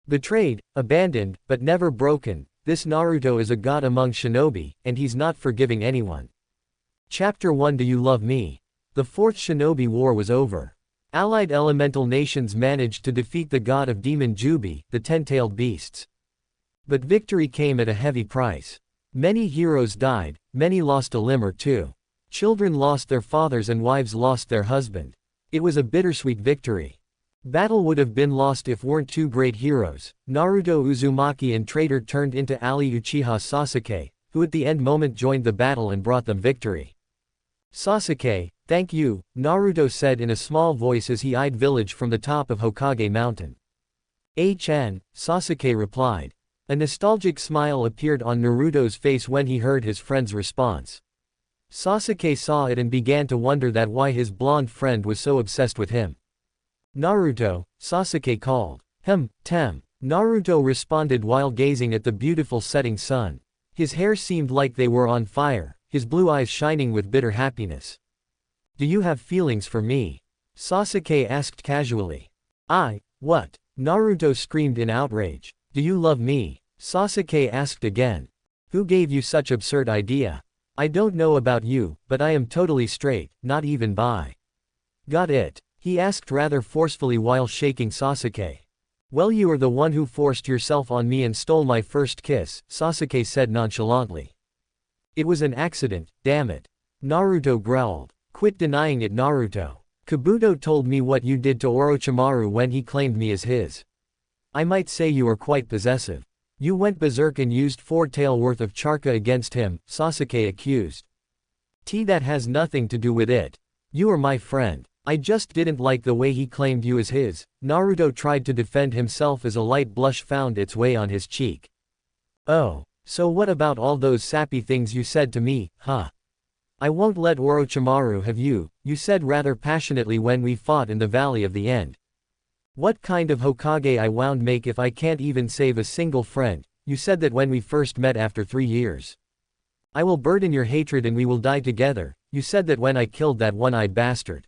Betrayed, abandoned, but never broken, this Naruto is a god among shinobi, and he's not forgiving anyone. Chapter 1. Do you love me? The Fourth Shinobi War was over. Allied elemental nations managed to defeat the god of demon Jubi, the ten-tailed beasts. But victory came at a heavy price. Many heroes died, many lost a limb or two. Children lost their fathers and wives lost their husband. It was a bittersweet victory. Battle would have been lost if weren't two great heroes, Naruto Uzumaki and traitor turned into Ali Uchiha Sasuke, who at the end moment joined the battle and brought them victory. Sasuke, thank you, Naruto said in a small voice as he eyed village from the top of Hokage mountain. Chan, Sasuke replied. A nostalgic smile appeared on Naruto's face when he heard his friend's response. Sasuke saw it and began to wonder that why his blonde friend was so obsessed with him. Naruto, Sasuke called. Tem. Naruto responded while gazing at the beautiful setting sun. His hair seemed like they were on fire, his blue eyes shining with bitter happiness. Do you have feelings for me? Sasuke asked casually. What? Naruto screamed in outrage. Do you love me? Sasuke asked again. Who gave you such absurd idea? I don't know about you, but I am totally straight, not even bi. Got it? He asked rather forcefully while shaking Sasuke. Well, you are the one who forced yourself on me and stole my first kiss, Sasuke said nonchalantly. It was an accident, damn it. Naruto growled. Quit denying it, Naruto. Kabuto told me what you did to Orochimaru when he claimed me as his. I might say you are quite possessive. You went berserk and used 4 tael worth of charka against him, Sasuke accused. That has nothing to do with it. You are my friend. I just didn't like the way he claimed you as his. Naruto tried to defend himself as a light blush found its way on his cheek. Oh, so what about all those sappy things you said to me, huh? I won't let Orochimaru have you, you said rather passionately when we fought in the Valley of the End. What kind of Hokage I wound make if I can't even save a single friend, you said that when we first met after 3 years. I will burden your hatred and we will die together, you said that when I killed that one-eyed bastard.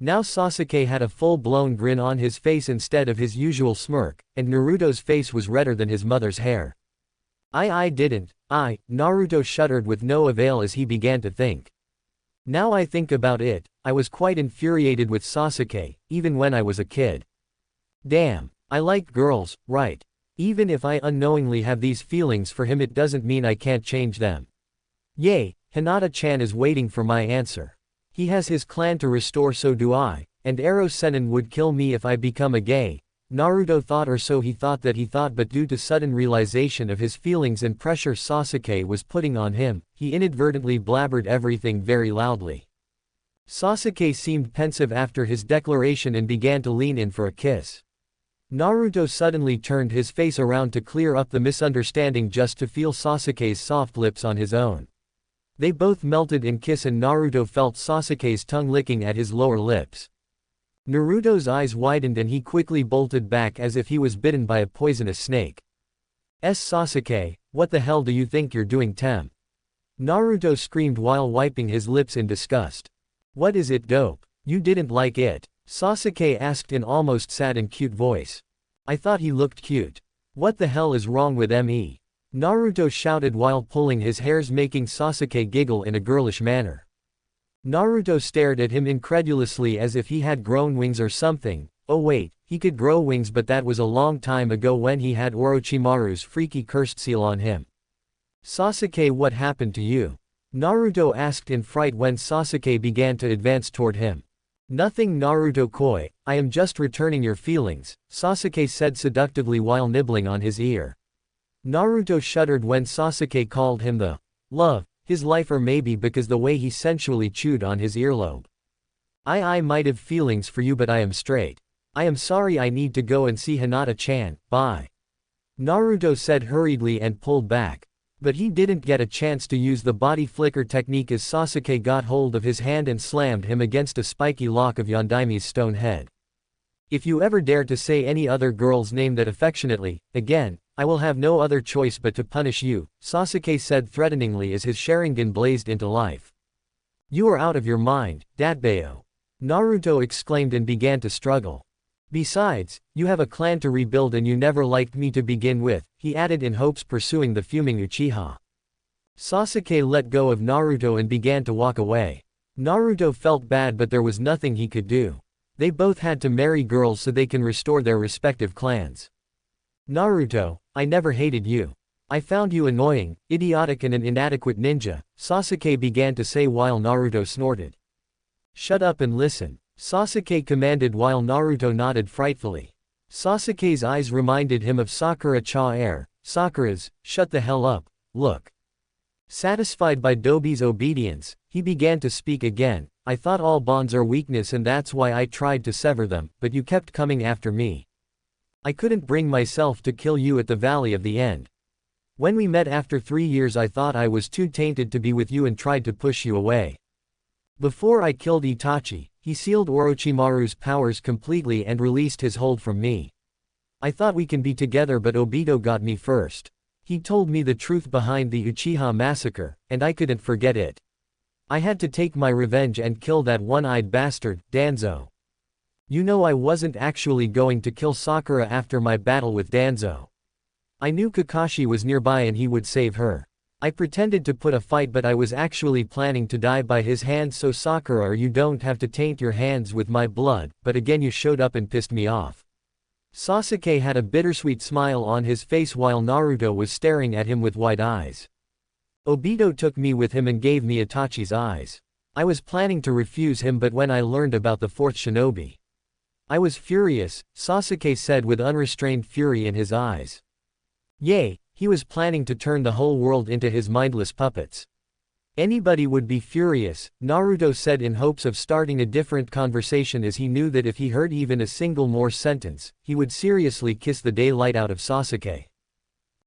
Now Sasuke had a full-blown grin on his face instead of his usual smirk, and Naruto's face was redder than his mother's hair. I didn't, Naruto shuddered with no avail as he began to think. Now I think about it, I was quite infuriated with Sasuke, even when I was a kid. Damn, I like girls, right? Even if I unknowingly have these feelings for him it doesn't mean I can't change them. Yay, Hinata-chan is waiting for my answer. He has his clan to restore, so do I, and Ero Sennin would kill me if I become a gay. Naruto thought, or so he thought that he thought, but due to sudden realization of his feelings and pressure Sasuke was putting on him, he inadvertently blabbered everything very loudly. Sasuke seemed pensive after his declaration and began to lean in for a kiss. Naruto suddenly turned his face around to clear up the misunderstanding just to feel Sasuke's soft lips on his own. They both melted in kiss and Naruto felt Sasuke's tongue licking at his lower lips. Naruto's eyes widened and he quickly bolted back as if he was bitten by a poisonous snake. Sasuke, what the hell do you think you're doing, Tem? Naruto screamed while wiping his lips in disgust. What is it, dope? You didn't like it? Sasuke asked in almost sad and cute voice. I thought he looked cute. What the hell is wrong with me? Naruto shouted while pulling his hairs, making Sasuke giggle in a girlish manner. Naruto stared at him incredulously as if he had grown wings or something. Oh wait, he could grow wings, but that was a long time ago when he had Orochimaru's freaky cursed seal on him. Sasuke, what happened to you? Naruto asked in fright when Sasuke began to advance toward him. Nothing, Naruto koi, I am just returning your feelings, Sasuke said seductively while nibbling on his ear. Naruto shuddered when Sasuke called him the love, his life, or maybe because the way he sensually chewed on his earlobe. I might have feelings for you, but I am straight. I am sorry, I need to go and see Hinata-chan, bye. Naruto said hurriedly and pulled back. But he didn't get a chance to use the body flicker technique as Sasuke got hold of his hand and slammed him against a spiky lock of Yondaimi's stone head. If you ever dare to say any other girl's name that affectionately, again, I will have no other choice but to punish you, Sasuke said threateningly as his Sharingan blazed into life. You are out of your mind, Datbeo. Naruto exclaimed and began to struggle. Besides, you have a clan to rebuild and you never liked me to begin with, he added in hopes pursuing the fuming Uchiha. Sasuke let go of Naruto and began to walk away. Naruto felt bad but there was nothing he could do. They both had to marry girls so they can restore their respective clans. Naruto, I never hated you. I found you annoying, idiotic and an inadequate ninja, Sasuke began to say while Naruto snorted. Shut up and listen, Sasuke commanded while Naruto nodded frightfully. Sasuke's eyes reminded him of Sakura-cha air, Sakura's, shut the hell up, look. Satisfied by Dobi's obedience, he began to speak again. I thought all bonds are weakness and that's why I tried to sever them, but you kept coming after me. I couldn't bring myself to kill you at the Valley of the End. When we met after 3 years I thought I was too tainted to be with you and tried to push you away. Before I killed Itachi, he sealed Orochimaru's powers completely and released his hold from me. I thought we can be together but Obito got me first. He told me the truth behind the Uchiha massacre, and I couldn't forget it. I had to take my revenge and kill that one-eyed bastard, Danzo. You know I wasn't actually going to kill Sakura after my battle with Danzo. I knew Kakashi was nearby and he would save her. I pretended to put a fight but I was actually planning to die by his hands so Sakura you don't have to taint your hands with my blood, but again you showed up and pissed me off. Sasuke had a bittersweet smile on his face while Naruto was staring at him with wide eyes. Obito took me with him and gave me Itachi's eyes. I was planning to refuse him but when I learned about the fourth shinobi. I was furious, Sasuke said with unrestrained fury in his eyes. Yay, he was planning to turn the whole world into his mindless puppets. Anybody would be furious, Naruto said in hopes of starting a different conversation as he knew that if he heard even a single more sentence, he would seriously kiss the daylight out of Sasuke.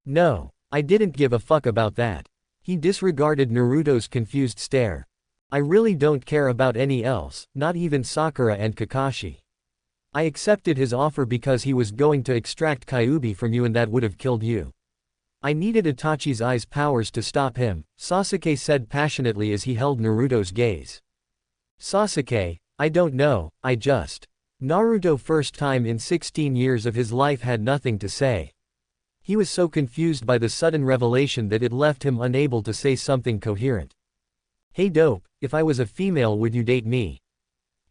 No, I didn't give a fuck about that. He disregarded Naruto's confused stare. I really don't care about any else, not even Sakura and Kakashi. I accepted his offer because he was going to extract Kyuubi from you and that would have killed you. I needed Itachi's eyes powers to stop him, Sasuke said passionately as he held Naruto's gaze. Sasuke, I don't know, I just. Naruto first time in 16 years of his life had nothing to say. He was so confused by the sudden revelation that it left him unable to say something coherent. Hey dope, if I was a female would you date me?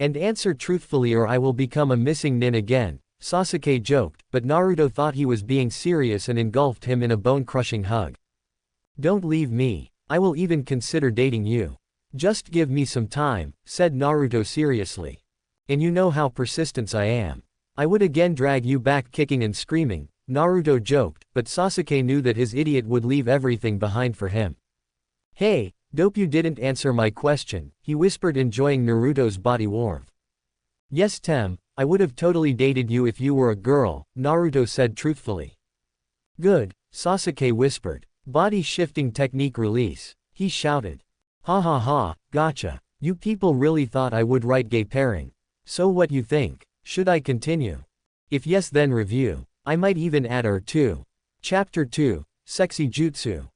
And answer truthfully or I will become a missing nin again, Sasuke joked, but Naruto thought he was being serious and engulfed him in a bone-crushing hug. Don't leave me, I will even consider dating you. Just give me some time, said Naruto seriously. And you know how persistent I am. I would again drag you back kicking and screaming, Naruto joked, but Sasuke knew that his idiot would leave everything behind for him. Hey, dope you didn't answer my question, he whispered enjoying Naruto's body warmth. Yes Tem, I would have totally dated you if you were a girl, Naruto said truthfully. Good, Sasuke whispered. Body shifting technique release. He shouted. Ha ha ha, gotcha. You people really thought I would write gay pairing. So what you think? Should I continue? If yes then review. I might even add or 2. Chapter 2, Sexy Jutsu.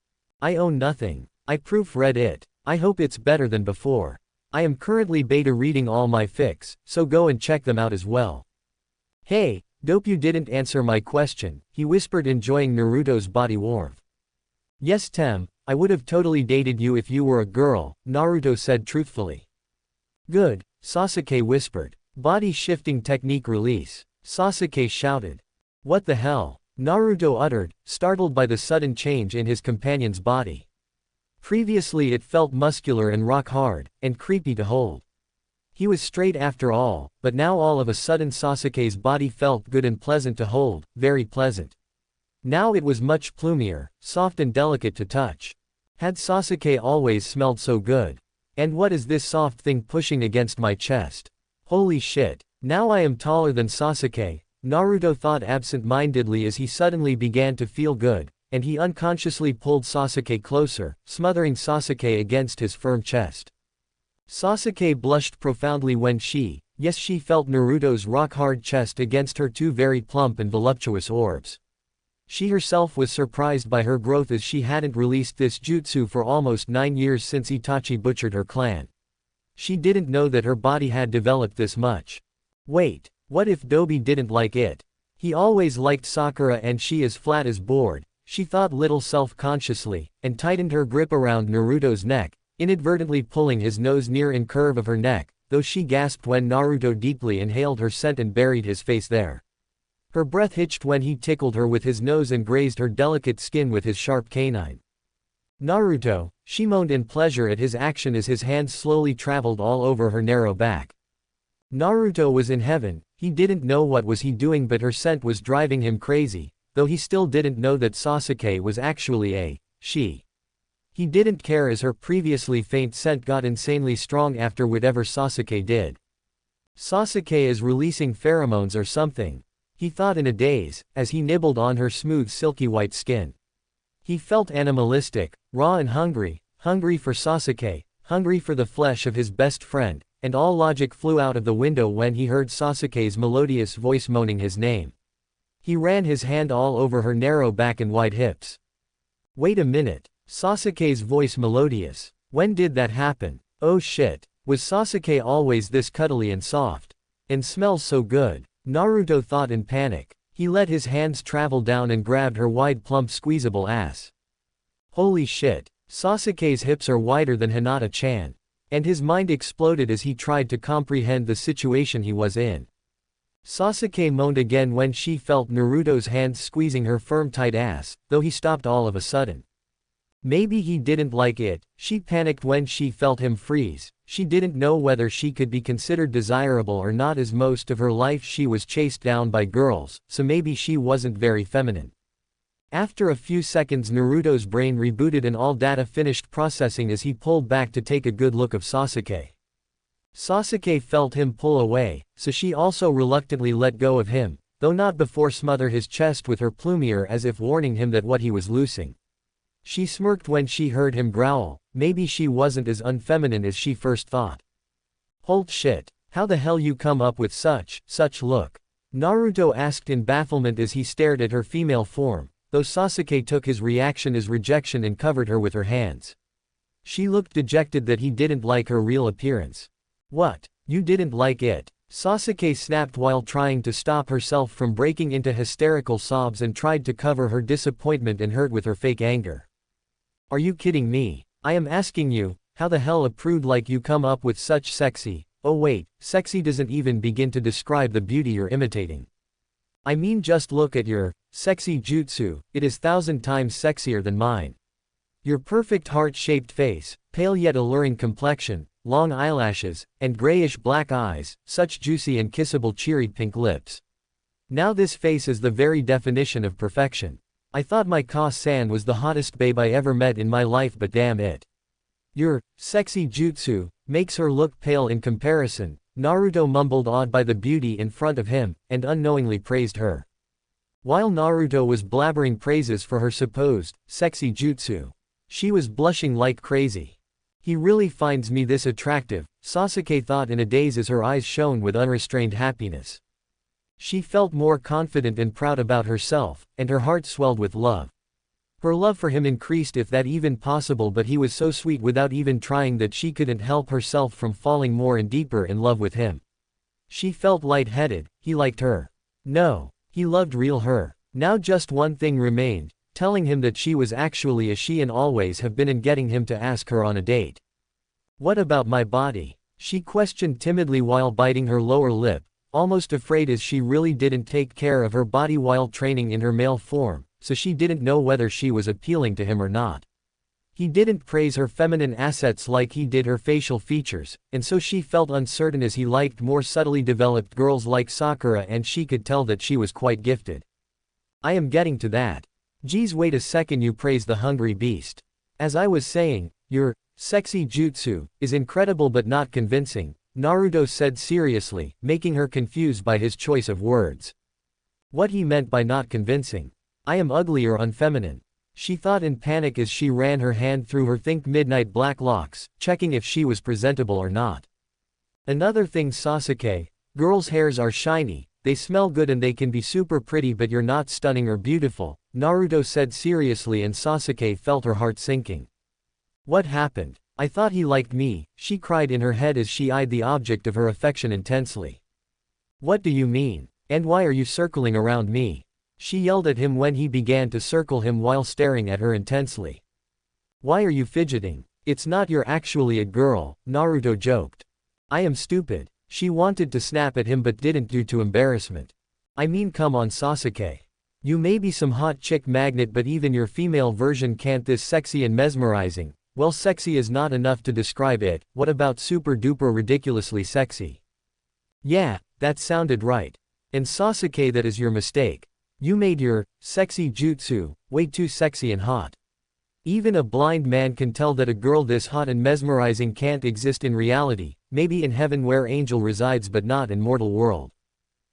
I own nothing. I proofread it. I hope it's better than before. I am currently beta reading all my fics, so go and check them out as well. Hey, dope you didn't answer my question, he whispered enjoying Naruto's body warmth. Yes Tem, I would have totally dated you if you were a girl, Naruto said truthfully. Good, Sasuke whispered. Body shifting technique release. Sasuke shouted. What the hell? Naruto uttered, startled by the sudden change in his companion's body. Previously it felt muscular and rock hard, and creepy to hold. He was straight after all, but now all of a sudden Sasuke's body felt good and pleasant to hold, very pleasant. Now it was much plumier, soft and delicate to touch. Had Sasuke always smelled so good? And what is this soft thing pushing against my chest? Holy shit. Now I am taller than Sasuke, Naruto thought absent-mindedly as he suddenly began to feel good, and he unconsciously pulled Sasuke closer, smothering Sasuke against his firm chest. Sasuke blushed profoundly when she felt Naruto's rock-hard chest against her two very plump and voluptuous orbs. She herself was surprised by her growth as she hadn't released this jutsu for almost 9 years since Itachi butchered her clan. She didn't know that her body had developed this much. Wait, What if Dobi didn't like it? He always liked Sakura and she is flat as board, she thought little self-consciously, and tightened her grip around Naruto's neck, inadvertently pulling his nose near in curve of her neck, though she gasped when Naruto deeply inhaled her scent and buried his face there. Her breath hitched when he tickled her with his nose and grazed her delicate skin with his sharp canine. Naruto, she moaned in pleasure at his action as his hands slowly traveled all over her narrow back. Naruto was in heaven, he didn't know what was he doing but her scent was driving him crazy, though he still didn't know that Sasuke was actually a she. He didn't care as her previously faint scent got insanely strong after whatever Sasuke did. Sasuke is releasing pheromones or something, he thought in a daze, as he nibbled on her smooth silky white skin. He felt animalistic, raw and hungry for Sasuke, hungry for the flesh of his best friend, and all logic flew out of the window when he heard Sasuke's melodious voice moaning his name. He ran his hand all over her narrow back and wide hips. Wait a minute, Sasuke's voice melodious. When did that happen? Oh shit, was Sasuke always this cuddly and soft? And smells so good, Naruto thought in panic. He let his hands travel down and grabbed her wide plump squeezable ass. Holy shit, Sasuke's hips are wider than Hinata-chan. And his mind exploded as he tried to comprehend the situation he was in. Sasuke moaned again when she felt Naruto's hands squeezing her firm tight ass, though he stopped all of a sudden. Maybe he didn't like it, she panicked when she felt him freeze. She didn't know whether she could be considered desirable or not as most of her life she was chased down by girls, so maybe she wasn't very feminine. After a few seconds Naruto's brain rebooted and all data finished processing as he pulled back to take a good look of Sasuke. Sasuke felt him pull away, so she also reluctantly let go of him, though not before smother his chest with her plumier as if warning him that what he was loosing. She smirked when she heard him growl, maybe she wasn't as unfeminine as she first thought. Holt shit, how the hell you come up with such look? Naruto asked in bafflement as he stared at her female form, though Sasuke took his reaction as rejection and covered her with her hands. She looked dejected that he didn't like her real appearance. What, you didn't like it? Sasuke snapped while trying to stop herself from breaking into hysterical sobs and tried to cover her disappointment and hurt with her fake anger. Are you kidding me? I am asking you, how the hell a prude like you come up with such sexy, oh wait, sexy doesn't even begin to describe the beauty you're imitating. I mean just look at your sexy jutsu, it is 1,000 times sexier than mine. Your perfect heart-shaped face, pale yet alluring complexion, long eyelashes, and grayish-black eyes, such juicy and kissable cherry pink lips. Now this face is the very definition of perfection. I thought my Ka-san was the hottest babe I ever met in my life but damn it. Your sexy jutsu makes her look pale in comparison, Naruto mumbled awed by the beauty in front of him, and unknowingly praised her. While Naruto was blabbering praises for her supposed sexy jutsu, she was blushing like crazy. He really finds me this attractive, Sasuke thought in a daze as her eyes shone with unrestrained happiness. She felt more confident and proud about herself, and her heart swelled with love. Her love for him increased if that even possible, but he was so sweet without even trying that she couldn't help herself from falling more and deeper in love with him. She felt lightheaded, he liked her. No, he loved real her. Now just one thing remained, telling him that she was actually a she and always have been, and getting him to ask her on a date. What about my body? She questioned timidly while biting her lower lip, almost afraid as she really didn't take care of her body while training in her male form, so she didn't know whether she was appealing to him or not. He didn't praise her feminine assets like he did her facial features, and so she felt uncertain as he liked more subtly developed girls like Sakura, and she could tell that she was quite gifted. I am getting to that. Geez, wait a second, you praise the hungry beast. As I was saying, your sexy jutsu is incredible but not convincing, Naruto said seriously, making her confused by his choice of words. What he meant by not convincing. I am ugly or unfeminine, she thought in panic as she ran her hand through her thick midnight black locks, checking if she was presentable or not. Another thing, Sasuke, girls' hairs are shiny, they smell good and they can be super pretty, but you're not stunning or beautiful, Naruto said seriously, and Sasuke felt her heart sinking. What happened? I thought he liked me, she cried in her head as she eyed the object of her affection intensely. What do you mean? And why are you circling around me? She yelled at him when he began to circle him while staring at her intensely. Why are you fidgeting? It's not you're actually a girl, Naruto joked. I am stupid. She wanted to snap at him but didn't due to embarrassment. I mean, come on Sasuke. You may be some hot chick magnet but even your female version can't this sexy and mesmerizing. Well, sexy is not enough to describe it, what about super duper ridiculously sexy? Yeah, that sounded right. And Sasuke, that is your mistake. You made your sexy jutsu way too sexy and hot. Even a blind man can tell that a girl this hot and mesmerizing can't exist in reality, maybe in heaven where angel resides but not in mortal world.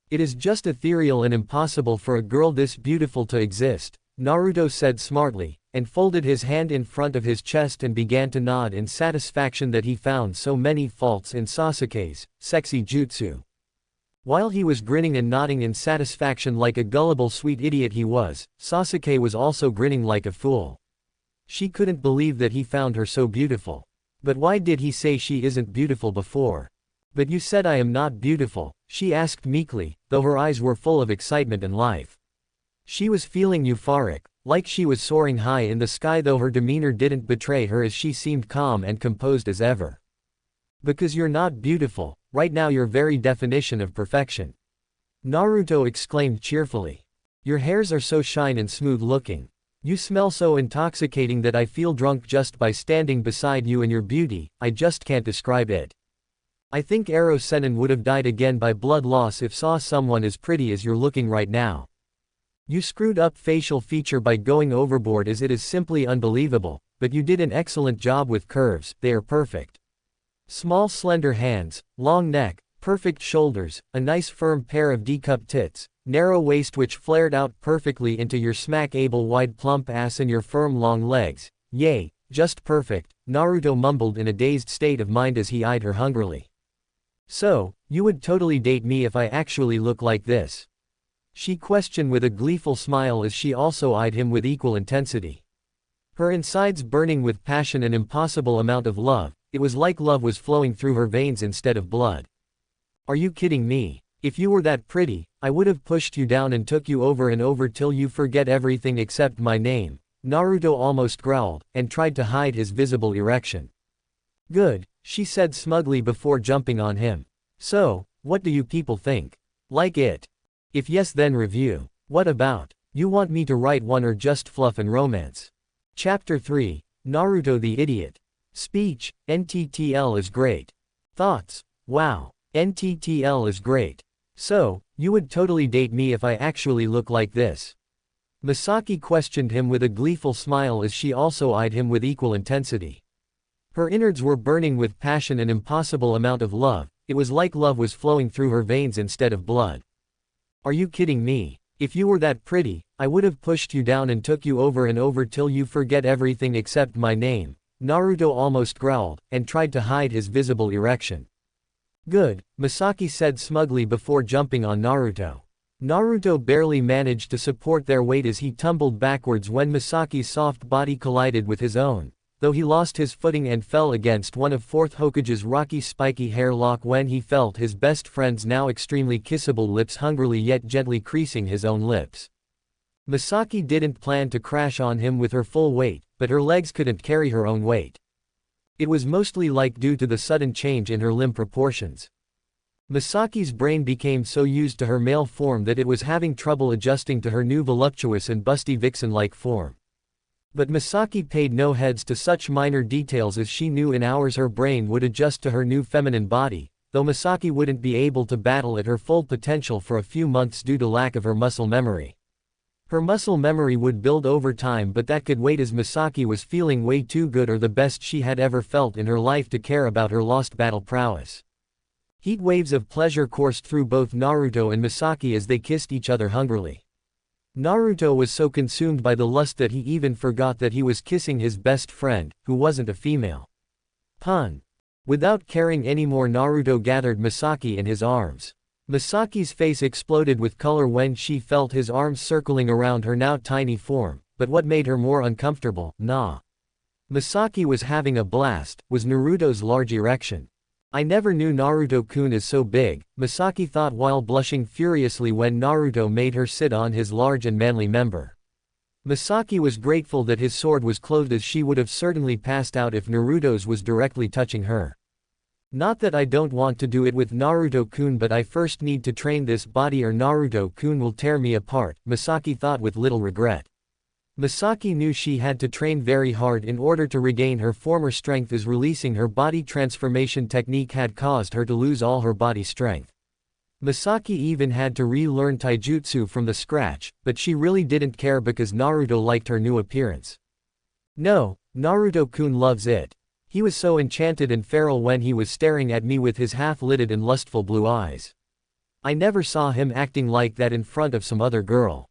It is just ethereal and impossible for a girl this beautiful to exist, Naruto said smartly, and folded his hand in front of his chest and began to nod in satisfaction that he found so many faults in Sasuke's sexy jutsu. While he was grinning and nodding in satisfaction like a gullible sweet idiot he was, Sasuke was also grinning like a fool. She couldn't believe that he found her so beautiful. But why did he say she isn't beautiful before? But you said I am not beautiful, she asked meekly, though her eyes were full of excitement and life. She was feeling euphoric, like she was soaring high in the sky, though her demeanor didn't betray her as she seemed calm and composed as ever. Because you're not beautiful, right now your very definition of perfection. Naruto exclaimed cheerfully. Your hairs are so shine and smooth looking. You smell so intoxicating that I feel drunk just by standing beside you, and your beauty, I just can't describe it. I think Ero Sennin would have died again by blood loss if saw someone as pretty as you're looking right now. You screwed up facial feature by going overboard as it is simply unbelievable, but you did an excellent job with curves, they are perfect. Small slender hands, long neck, perfect shoulders, a nice firm pair of D-cup tits, narrow waist which flared out perfectly into your smack-able wide plump ass, and your firm long legs. Yay, just perfect, Naruto mumbled in a dazed state of mind as he eyed her hungrily. So, you would totally date me if I actually look like this? She questioned with a gleeful smile as she also eyed him with equal intensity. Her insides burning with passion and impossible amount of love, it was like love was flowing through her veins instead of blood. Are you kidding me? If you were that pretty, I would have pushed you down and took you over and over till you forget everything except my name, Naruto almost growled, and tried to hide his visible erection. Good, she said smugly before jumping on him. So, what do you people think? Like it? If yes, then review. What about? You want me to write one or just fluff and romance? Chapter 3, Naruto the Idiot. Speech, NTTL is great. Thoughts? Wow. NTTL is great. So, you would totally date me if I actually look like this? Misaki questioned him with a gleeful smile as she also eyed him with equal intensity. Her innards were burning with passion and impossible amount of love, it was like love was flowing through her veins instead of blood. Are you kidding me? If you were that pretty, I would have pushed you down and took you over and over till you forget everything except my name, Naruto almost growled, and tried to hide his visible erection. Good, Misaki said smugly before jumping on Naruto. Naruto barely managed to support their weight as he tumbled backwards when Misaki's soft body collided with his own, though he lost his footing and fell against one of 4th Hokage's rocky spiky hair lock when he felt his best friend's now extremely kissable lips hungrily yet gently creasing his own lips. Misaki didn't plan to crash on him with her full weight, but her legs couldn't carry her own weight. It was mostly like due to the sudden change in her limb proportions. Misaki's brain became so used to her male form that it was having trouble adjusting to her new voluptuous and busty vixen-like form. But Misaki paid no heads to such minor details as she knew in hours her brain would adjust to her new feminine body, though Misaki wouldn't be able to battle at her full potential for a few months due to lack of her muscle memory. Her muscle memory would build over time, but that could wait as Misaki was feeling way too good or the best she had ever felt in her life to care about her lost battle prowess. Heat waves of pleasure coursed through both Naruto and Misaki as they kissed each other hungrily. Naruto was so consumed by the lust that he even forgot that he was kissing his best friend, who wasn't a female. Pun. Without caring anymore, Naruto gathered Misaki in his arms. Misaki's face exploded with color when she felt his arms circling around her now tiny form, but what made her more uncomfortable, Misaki was having a blast, was Naruto's large erection. I never knew Naruto-kun is so big, Misaki thought while blushing furiously when Naruto made her sit on his large and manly member. Misaki was grateful that his sword was clothed, as she would have certainly passed out if Naruto's was directly touching her. Not that I don't want to do it with Naruto-kun, but I first need to train this body or Naruto-kun will tear me apart, Misaki thought with little regret. Misaki knew she had to train very hard in order to regain her former strength, as releasing her body transformation technique had caused her to lose all her body strength. Misaki even had to relearn taijutsu from the scratch, but she really didn't care because Naruto liked her new appearance. No, Naruto-kun loves it. He was so enchanted and feral when he was staring at me with his half-lidded and lustful blue eyes. I never saw him acting like that in front of some other girl.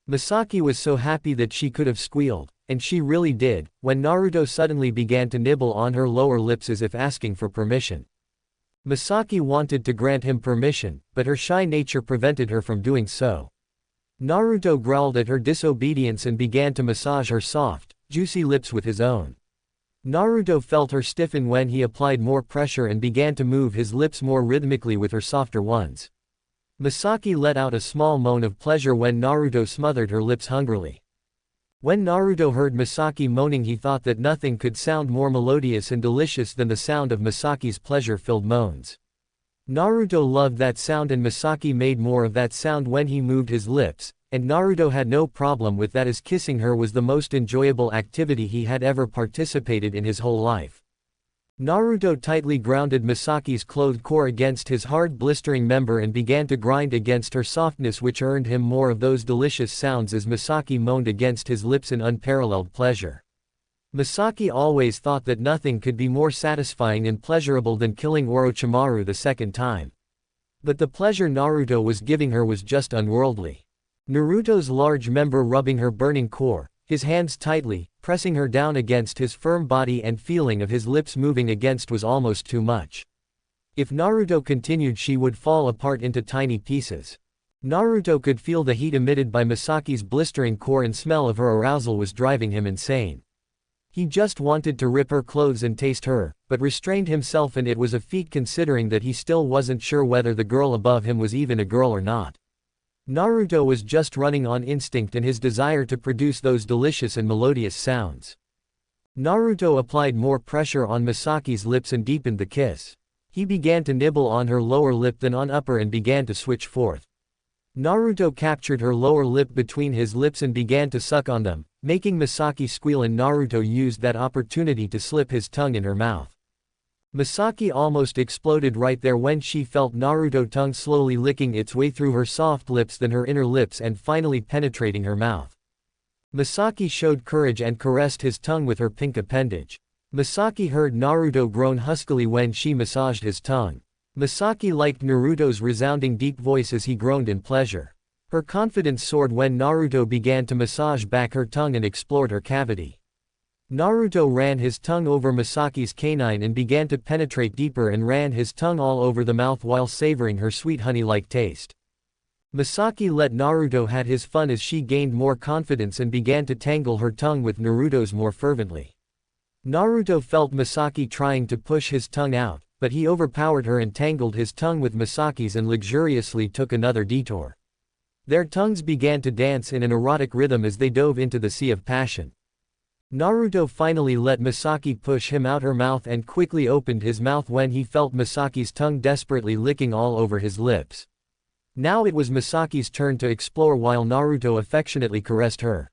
Misaki was so happy that she could have squealed, and she really did, when Naruto suddenly began to nibble on her lower lips as if asking for permission. Misaki wanted to grant him permission, but her shy nature prevented her from doing so. Naruto growled at her disobedience and began to massage her soft, juicy lips with his own. Naruto felt her stiffen when he applied more pressure and began to move his lips more rhythmically with her softer ones. Misaki let out a small moan of pleasure when Naruto smothered her lips hungrily. When Naruto heard Misaki moaning, he thought that nothing could sound more melodious and delicious than the sound of Misaki's pleasure-filled moans. Naruto loved that sound, and Misaki made more of that sound when he moved his lips, and Naruto had no problem with that, as kissing her was the most enjoyable activity he had ever participated in his whole life. Naruto tightly grounded Misaki's clothed core against his hard blistering member and began to grind against her softness, which earned him more of those delicious sounds as Misaki moaned against his lips in unparalleled pleasure. Misaki always thought that nothing could be more satisfying and pleasurable than killing Orochimaru the second time. But the pleasure Naruto was giving her was just unworldly. Naruto's large member rubbing her burning core, his hands tightly pressing her down against his firm body, and feeling of his lips moving against was almost too much. If Naruto continued, she would fall apart into tiny pieces. Naruto could feel the heat emitted by Misaki's blistering core, and smell of her arousal was driving him insane. He just wanted to rip her clothes and taste her, but restrained himself, and it was a feat considering that he still wasn't sure whether the girl above him was even a girl or not. Naruto was just running on instinct and his desire to produce those delicious and melodious sounds. Naruto applied more pressure on Misaki's lips and deepened the kiss. He began to nibble on her lower lip, then on upper, and began to switch forth. Naruto captured her lower lip between his lips and began to suck on them, making Misaki squeal, and Naruto used that opportunity to slip his tongue in her mouth. Misaki almost exploded right there when she felt Naruto's tongue slowly licking its way through her soft lips, then her inner lips, and finally penetrating her mouth. Misaki showed courage and caressed his tongue with her pink appendage. Misaki heard Naruto groan huskily when she massaged his tongue. Misaki liked Naruto's resounding deep voice as he groaned in pleasure. Her confidence soared when Naruto began to massage back her tongue and explored her cavity. Naruto ran his tongue over Misaki's canine and began to penetrate deeper, and ran his tongue all over the mouth while savoring her sweet honey-like taste. Misaki let Naruto have his fun as she gained more confidence and began to tangle her tongue with Naruto's more fervently. Naruto felt Misaki trying to push his tongue out, but he overpowered her and tangled his tongue with Misaki's and luxuriously took another detour. Their tongues began to dance in an erotic rhythm as they dove into the sea of passion. Naruto finally let Misaki push him out her mouth and quickly opened his mouth when he felt Misaki's tongue desperately licking all over his lips. Now it was Misaki's turn to explore while Naruto affectionately caressed her.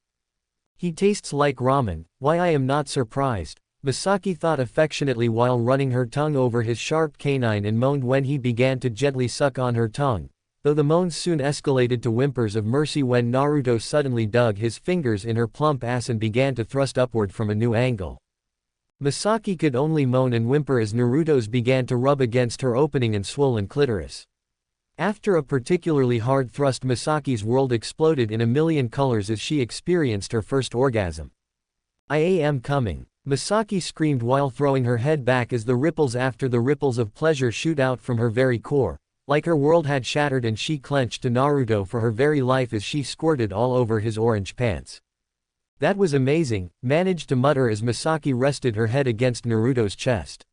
"He tastes like ramen, why I am not surprised," Misaki thought affectionately while running her tongue over his sharp canine, and moaned when he began to gently suck on her tongue, though the moans soon escalated to whimpers of mercy when Naruto suddenly dug his fingers in her plump ass and began to thrust upward from a new angle. Misaki could only moan and whimper as Naruto's began to rub against her opening and swollen clitoris. After a particularly hard thrust, Misaki's world exploded in a million colors as she experienced her first orgasm. "I am coming," Misaki screamed while throwing her head back as the ripples after the ripples of pleasure shoot out from her very core, like her world had shattered, and she clenched to Naruto for her very life as she squirted all over his orange pants. "That was amazing," managed to mutter as Misaki rested her head against Naruto's chest.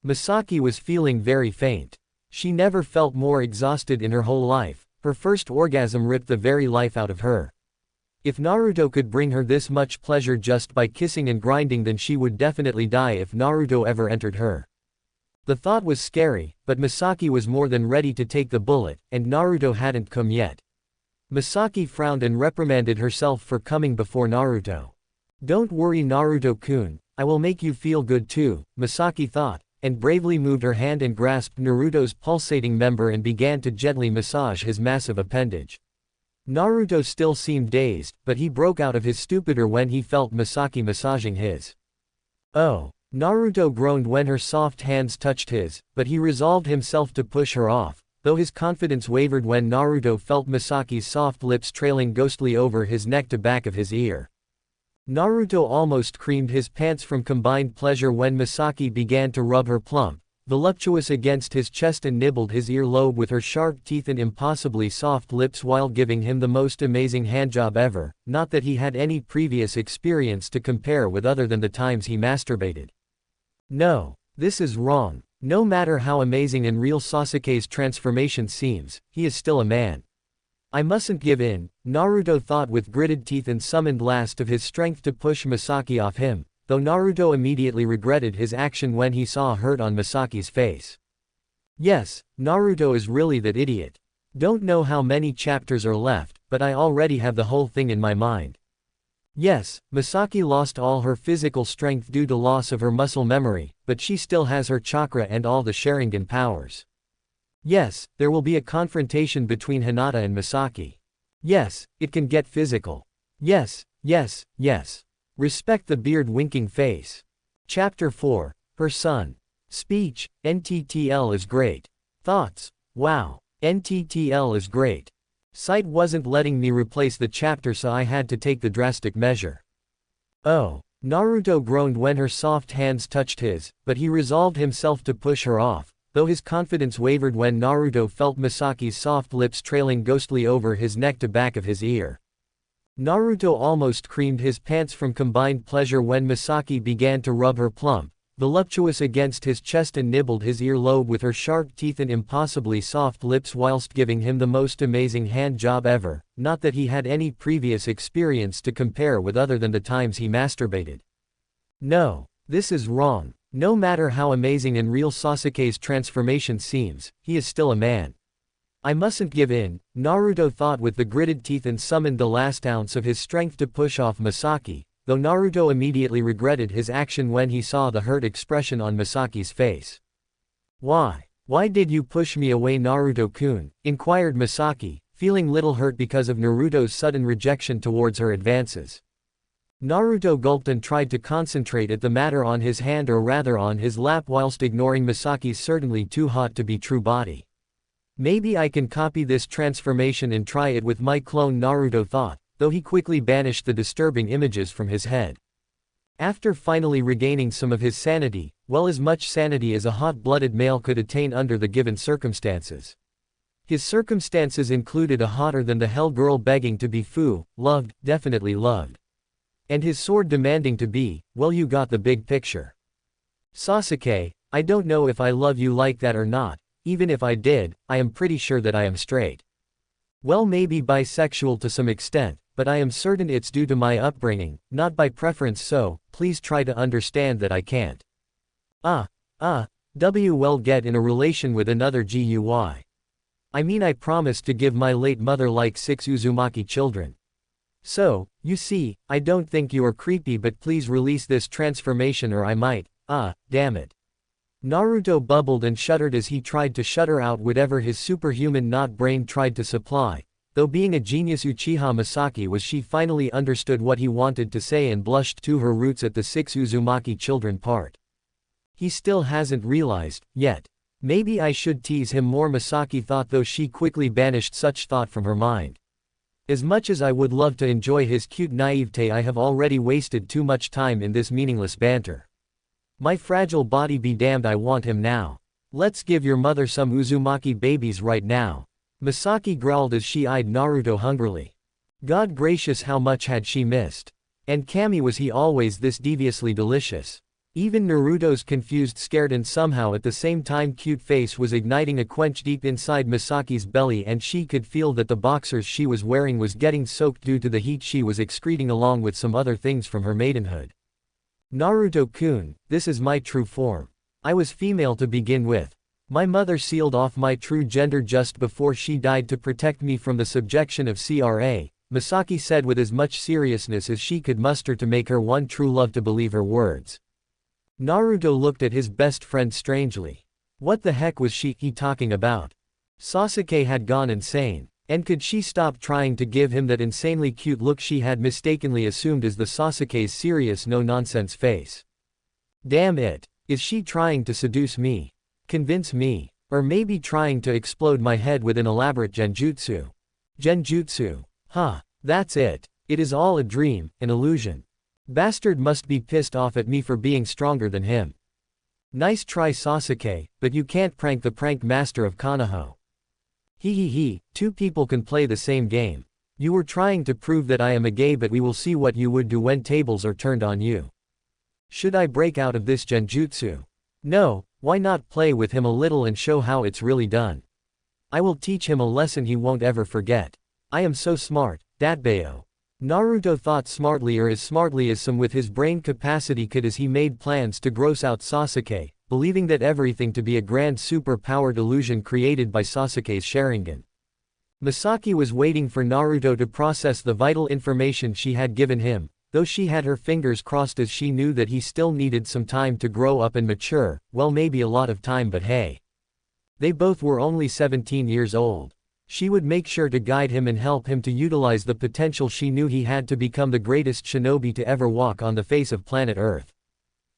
Misaki was feeling very faint. She never felt more exhausted in her whole life. Her first orgasm ripped the very life out of her. If Naruto could bring her this much pleasure just by kissing and grinding, then she would definitely die if Naruto ever entered her. The thought was scary, but Misaki was more than ready to take the bullet, and Naruto hadn't come yet. Misaki frowned and reprimanded herself for coming before Naruto. "Don't worry, Naruto-kun, I will make you feel good too," Misaki thought, and bravely moved her hand and grasped Naruto's pulsating member and began to gently massage his massive appendage. Naruto still seemed dazed, but he broke out of his stupor when he felt Misaki massaging his. "Oh." Naruto groaned when her soft hands touched his, but he resolved himself to push her off, though his confidence wavered when Naruto felt Misaki's soft lips trailing ghostly over his neck to back of his ear. Naruto almost creamed his pants from combined pleasure when Misaki began to rub her plump, voluptuous against his chest and nibbled his earlobe with her sharp teeth and impossibly soft lips while giving him the most amazing handjob ever, not that he had any previous experience to compare with other than the times he masturbated. No, this is wrong. No matter how amazing and real Sasuke's transformation seems, he is still a man. I mustn't give in, Naruto thought with gritted teeth and summoned last of his strength to push Misaki off him, though Naruto immediately regretted his action when he saw a hurt on Misaki's face. Yes, Naruto is really that idiot. Don't know how many chapters are left, but I already have the whole thing in my mind. Yes, Misaki lost all her physical strength due to loss of her muscle memory, but she still has her chakra and all the Sharingan powers. Yes, there will be a confrontation between Hinata and Misaki. Yes, it can get physical. Yes, yes, yes. Respect the beard winking face. Chapter 4, Her Son. Speech, NTTL is great. Thoughts, wow, NTTL is great. Sight wasn't letting me replace the chapter, so I had to take the drastic measure. Oh. Naruto groaned when her soft hands touched his, but he resolved himself to push her off, though his confidence wavered when Naruto felt Misaki's soft lips trailing ghostly over his neck to back of his ear. Naruto almost creamed his pants from combined pleasure when Misaki began to rub her plump, voluptuous against his chest and nibbled his earlobe with her sharp teeth and impossibly soft lips whilst giving him the most amazing handjob ever, not that he had any previous experience to compare with other than the times he masturbated. No, this is wrong. No matter how amazing and real Sasuke's transformation seems, he is still a man. I mustn't give in, Naruto thought with the gritted teeth and summoned the last ounce of his strength to push off Misaki, though Naruto immediately regretted his action when he saw the hurt expression on Misaki's face. Why did you push me away, Naruto-kun? Inquired Misaki, feeling little hurt because of Naruto's sudden rejection towards her advances. Naruto gulped and tried to concentrate at the matter on his hand, or rather on his lap, whilst ignoring Misaki's certainly too hot to be true body. Maybe I can copy this transformation and try it with my clone, Naruto thought, though he quickly banished the disturbing images from his head. After finally regaining some of his sanity, well, as much sanity as a hot-blooded male could attain under the given circumstances. His circumstances included a hotter-than-the-hell girl begging to be loved, definitely loved. And his sword demanding to be, well, you got the big picture. Sasuke, I don't know if I love you like that or not. Even if I did, I am pretty sure that I am straight. Well, maybe bisexual to some extent, but I am certain it's due to my upbringing, not by preference, so please try to understand that I can't. Well, get in a relation with another GUI. I mean, I promised to give my late mother like 6 Uzumaki children. So, you see, I don't think you are creepy, but please release this transformation or I might, damn it. Naruto bubbled and shuddered as he tried to shudder out whatever his superhuman brain tried to supply, though being a genius Uchiha Misaki was, she finally understood what he wanted to say and blushed to her roots at the 6 Uzumaki children part. He still hasn't realized, yet. Maybe I should tease him more, Misaki thought, though she quickly banished such thought from her mind. As much as I would love to enjoy his cute naivete, I have already wasted too much time in this meaningless banter. My fragile body be damned, I want him now. Let's give your mother some Uzumaki babies right now. Misaki growled as she eyed Naruto hungrily. God gracious, how much had she missed? And Kami, was he always this deviously delicious? Even Naruto's confused, scared and somehow at the same time cute face was igniting a quench deep inside Misaki's belly, and she could feel that the boxers she was wearing was getting soaked due to the heat she was excreting along with some other things from her maidenhood. Naruto-kun, this is my true form. I was female to begin with. My mother sealed off my true gender just before she died to protect me from the subjection of CRA, Misaki said with as much seriousness as she could muster to make her one true love to believe her words. Naruto looked at his best friend strangely. What the heck was he talking about? Sasuke had gone insane. And could she stop trying to give him that insanely cute look she had mistakenly assumed as the Sasuke's serious no-nonsense face? Damn it. Is she trying to seduce me? Convince me? Or maybe trying to explode my head with an elaborate genjutsu? Genjutsu. Huh. That's it. It is all a dream, an illusion. Bastard must be pissed off at me for being stronger than him. Nice try, Sasuke, but you can't prank the prank master of Konoha. He, two people can play the same game. You were trying to prove that I am a gay, but we will see what you would do when tables are turned on you. Should I break out of this genjutsu? No, why not play with him a little and show how it's really done? I will teach him a lesson he won't ever forget. I am so smart, Datbayo. Naruto thought smartly, or as smartly as some with his brain capacity could, as he made plans to gross out Sasuke, believing that everything to be a grand super-powered illusion created by Sasuke's Sharingan. Misaki was waiting for Naruto to process the vital information she had given him, though she had her fingers crossed as she knew that he still needed some time to grow up and mature, well, maybe a lot of time, but hey. They both were only 17 years old. She would make sure to guide him and help him to utilize the potential she knew he had to become the greatest shinobi to ever walk on the face of planet Earth.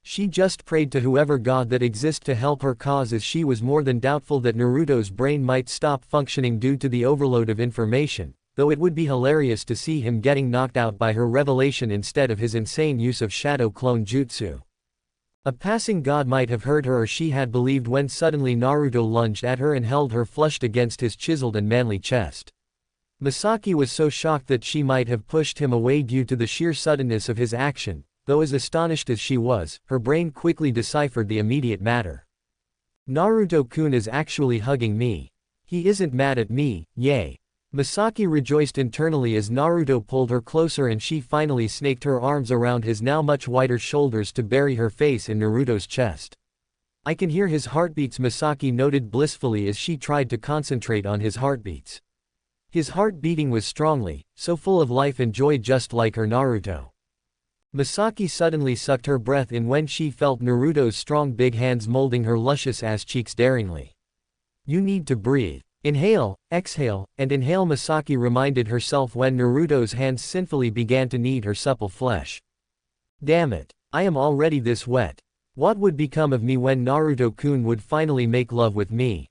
She just prayed to whoever god that exists to help her cause, as she was more than doubtful that Naruto's brain might stop functioning due to the overload of information, though it would be hilarious to see him getting knocked out by her revelation instead of his insane use of shadow clone jutsu. A passing god might have heard her, or she had believed, when suddenly Naruto lunged at her and held her flushed against his chiseled and manly chest. Misaki was so shocked that she might have pushed him away due to the sheer suddenness of his action, though as astonished as she was, her brain quickly deciphered the immediate matter. Naruto-kun is actually hugging me. He isn't mad at me, yay. Misaki rejoiced internally as Naruto pulled her closer and she finally snaked her arms around his now much wider shoulders to bury her face in Naruto's chest. I can hear his heartbeats, Misaki noted blissfully as she tried to concentrate on his heartbeats. His heart beating was strongly, so full of life and joy, just like her Naruto. Misaki suddenly sucked her breath in when she felt Naruto's strong big hands molding her luscious ass cheeks daringly. You need to breathe. Inhale, exhale, and inhale, Misaki reminded herself when Naruto's hands sinfully began to knead her supple flesh. Damn it, I am already this wet. What would become of me when Naruto-kun would finally make love with me?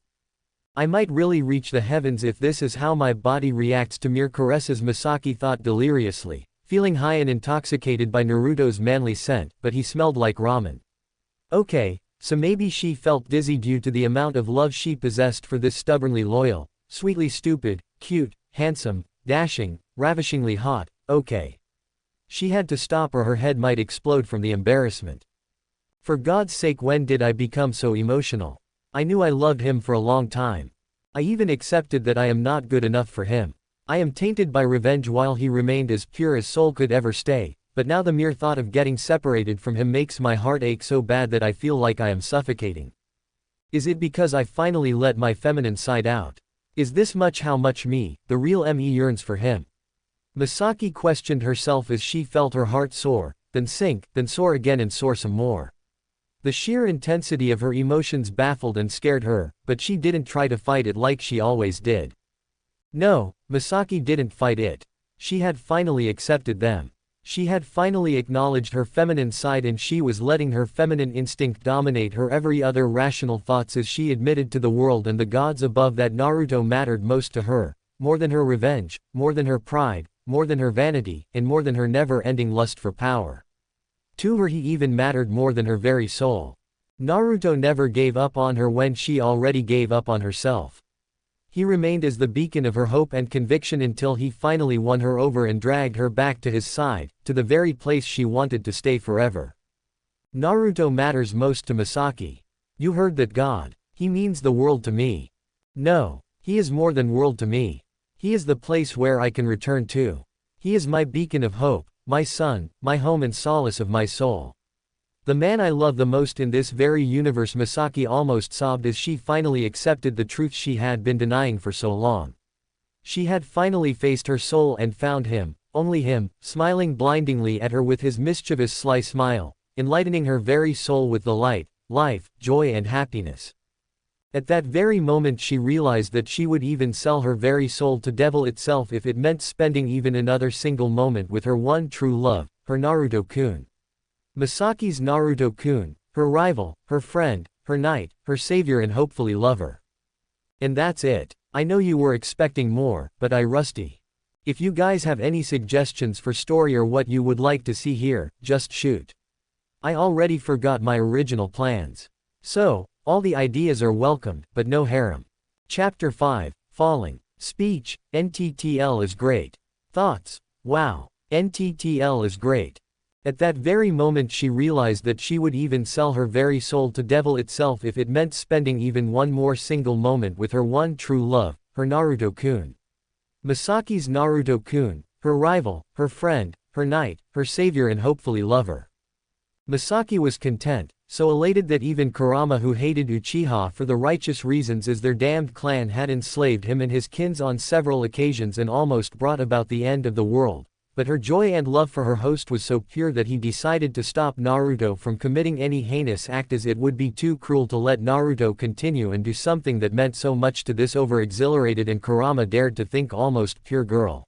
I might really reach the heavens if this is how my body reacts to mere caresses, Misaki thought deliriously, feeling high and intoxicated by Naruto's manly scent, but he smelled like ramen. Okay. So maybe she felt dizzy due to the amount of love she possessed for this stubbornly loyal, sweetly stupid, cute, handsome, dashing, ravishingly hot, okay. She had to stop or her head might explode from the embarrassment. For God's sake, when did I become so emotional? I knew I loved him for a long time. I even accepted that I am not good enough for him. I am tainted by revenge while he remained as pure as soul could ever stay. But now the mere thought of getting separated from him makes my heart ache so bad that I feel like I am suffocating. Is it because I finally let my feminine side out? Is this how much me, the real me, yearns for him? Misaki questioned herself as she felt her heart soar, then sink, then soar again and soar some more. The sheer intensity of her emotions baffled and scared her, but she didn't try to fight it like she always did. No, Misaki didn't fight it. She had finally accepted them. She had finally acknowledged her feminine side, and she was letting her feminine instinct dominate her every other rational thoughts as she admitted to the world and the gods above that Naruto mattered most to her, more than her revenge, more than her pride, more than her vanity, and more than her never-ending lust for power. To her he even mattered more than her very soul. Naruto never gave up on her when she already gave up on herself. He remained as the beacon of her hope and conviction until he finally won her over and dragged her back to his side, to the very place she wanted to stay forever. Naruto matters most to Misaki. You heard that God. He means the world to me. No, he is more than world to me. He is the place where I can return to. He is my beacon of hope, my sun, my home and solace of my soul. The man I love the most in this very universe. Misaki almost sobbed as she finally accepted the truth she had been denying for so long. She had finally faced her soul and found him, only him, smiling blindingly at her with his mischievous sly smile, enlightening her very soul with the light, life, joy and happiness. At that very moment she realized that she would even sell her very soul to devil itself if it meant spending even another single moment with her one true love, her Naruto-kun. Misaki's Naruto-kun, her rival, her friend, her knight, her savior and hopefully lover. And that's it. I know you were expecting more, but I rusty. If you guys have any suggestions for story or what you would like to see here, just shoot. I already forgot my original plans. So, all the ideas are welcomed, but no harem. Chapter 5, Falling. Speech, NTTL is great. Thoughts, wow, NTTL is great. At that very moment she realized that she would even sell her very soul to devil itself if it meant spending even one more single moment with her one true love, her Naruto-kun. Misaki's Naruto-kun, her rival, her friend, her knight, her savior and hopefully lover. Misaki was content, so elated that even Kurama, who hated Uchiha for the righteous reasons as their damned clan had enslaved him and his kins on several occasions and almost brought about the end of the world. But her joy and love for her host was so pure that he decided to stop Naruto from committing any heinous act, as it would be too cruel to let Naruto continue and do something that meant so much to this over-exhilarated and Kurama dared to think almost pure girl.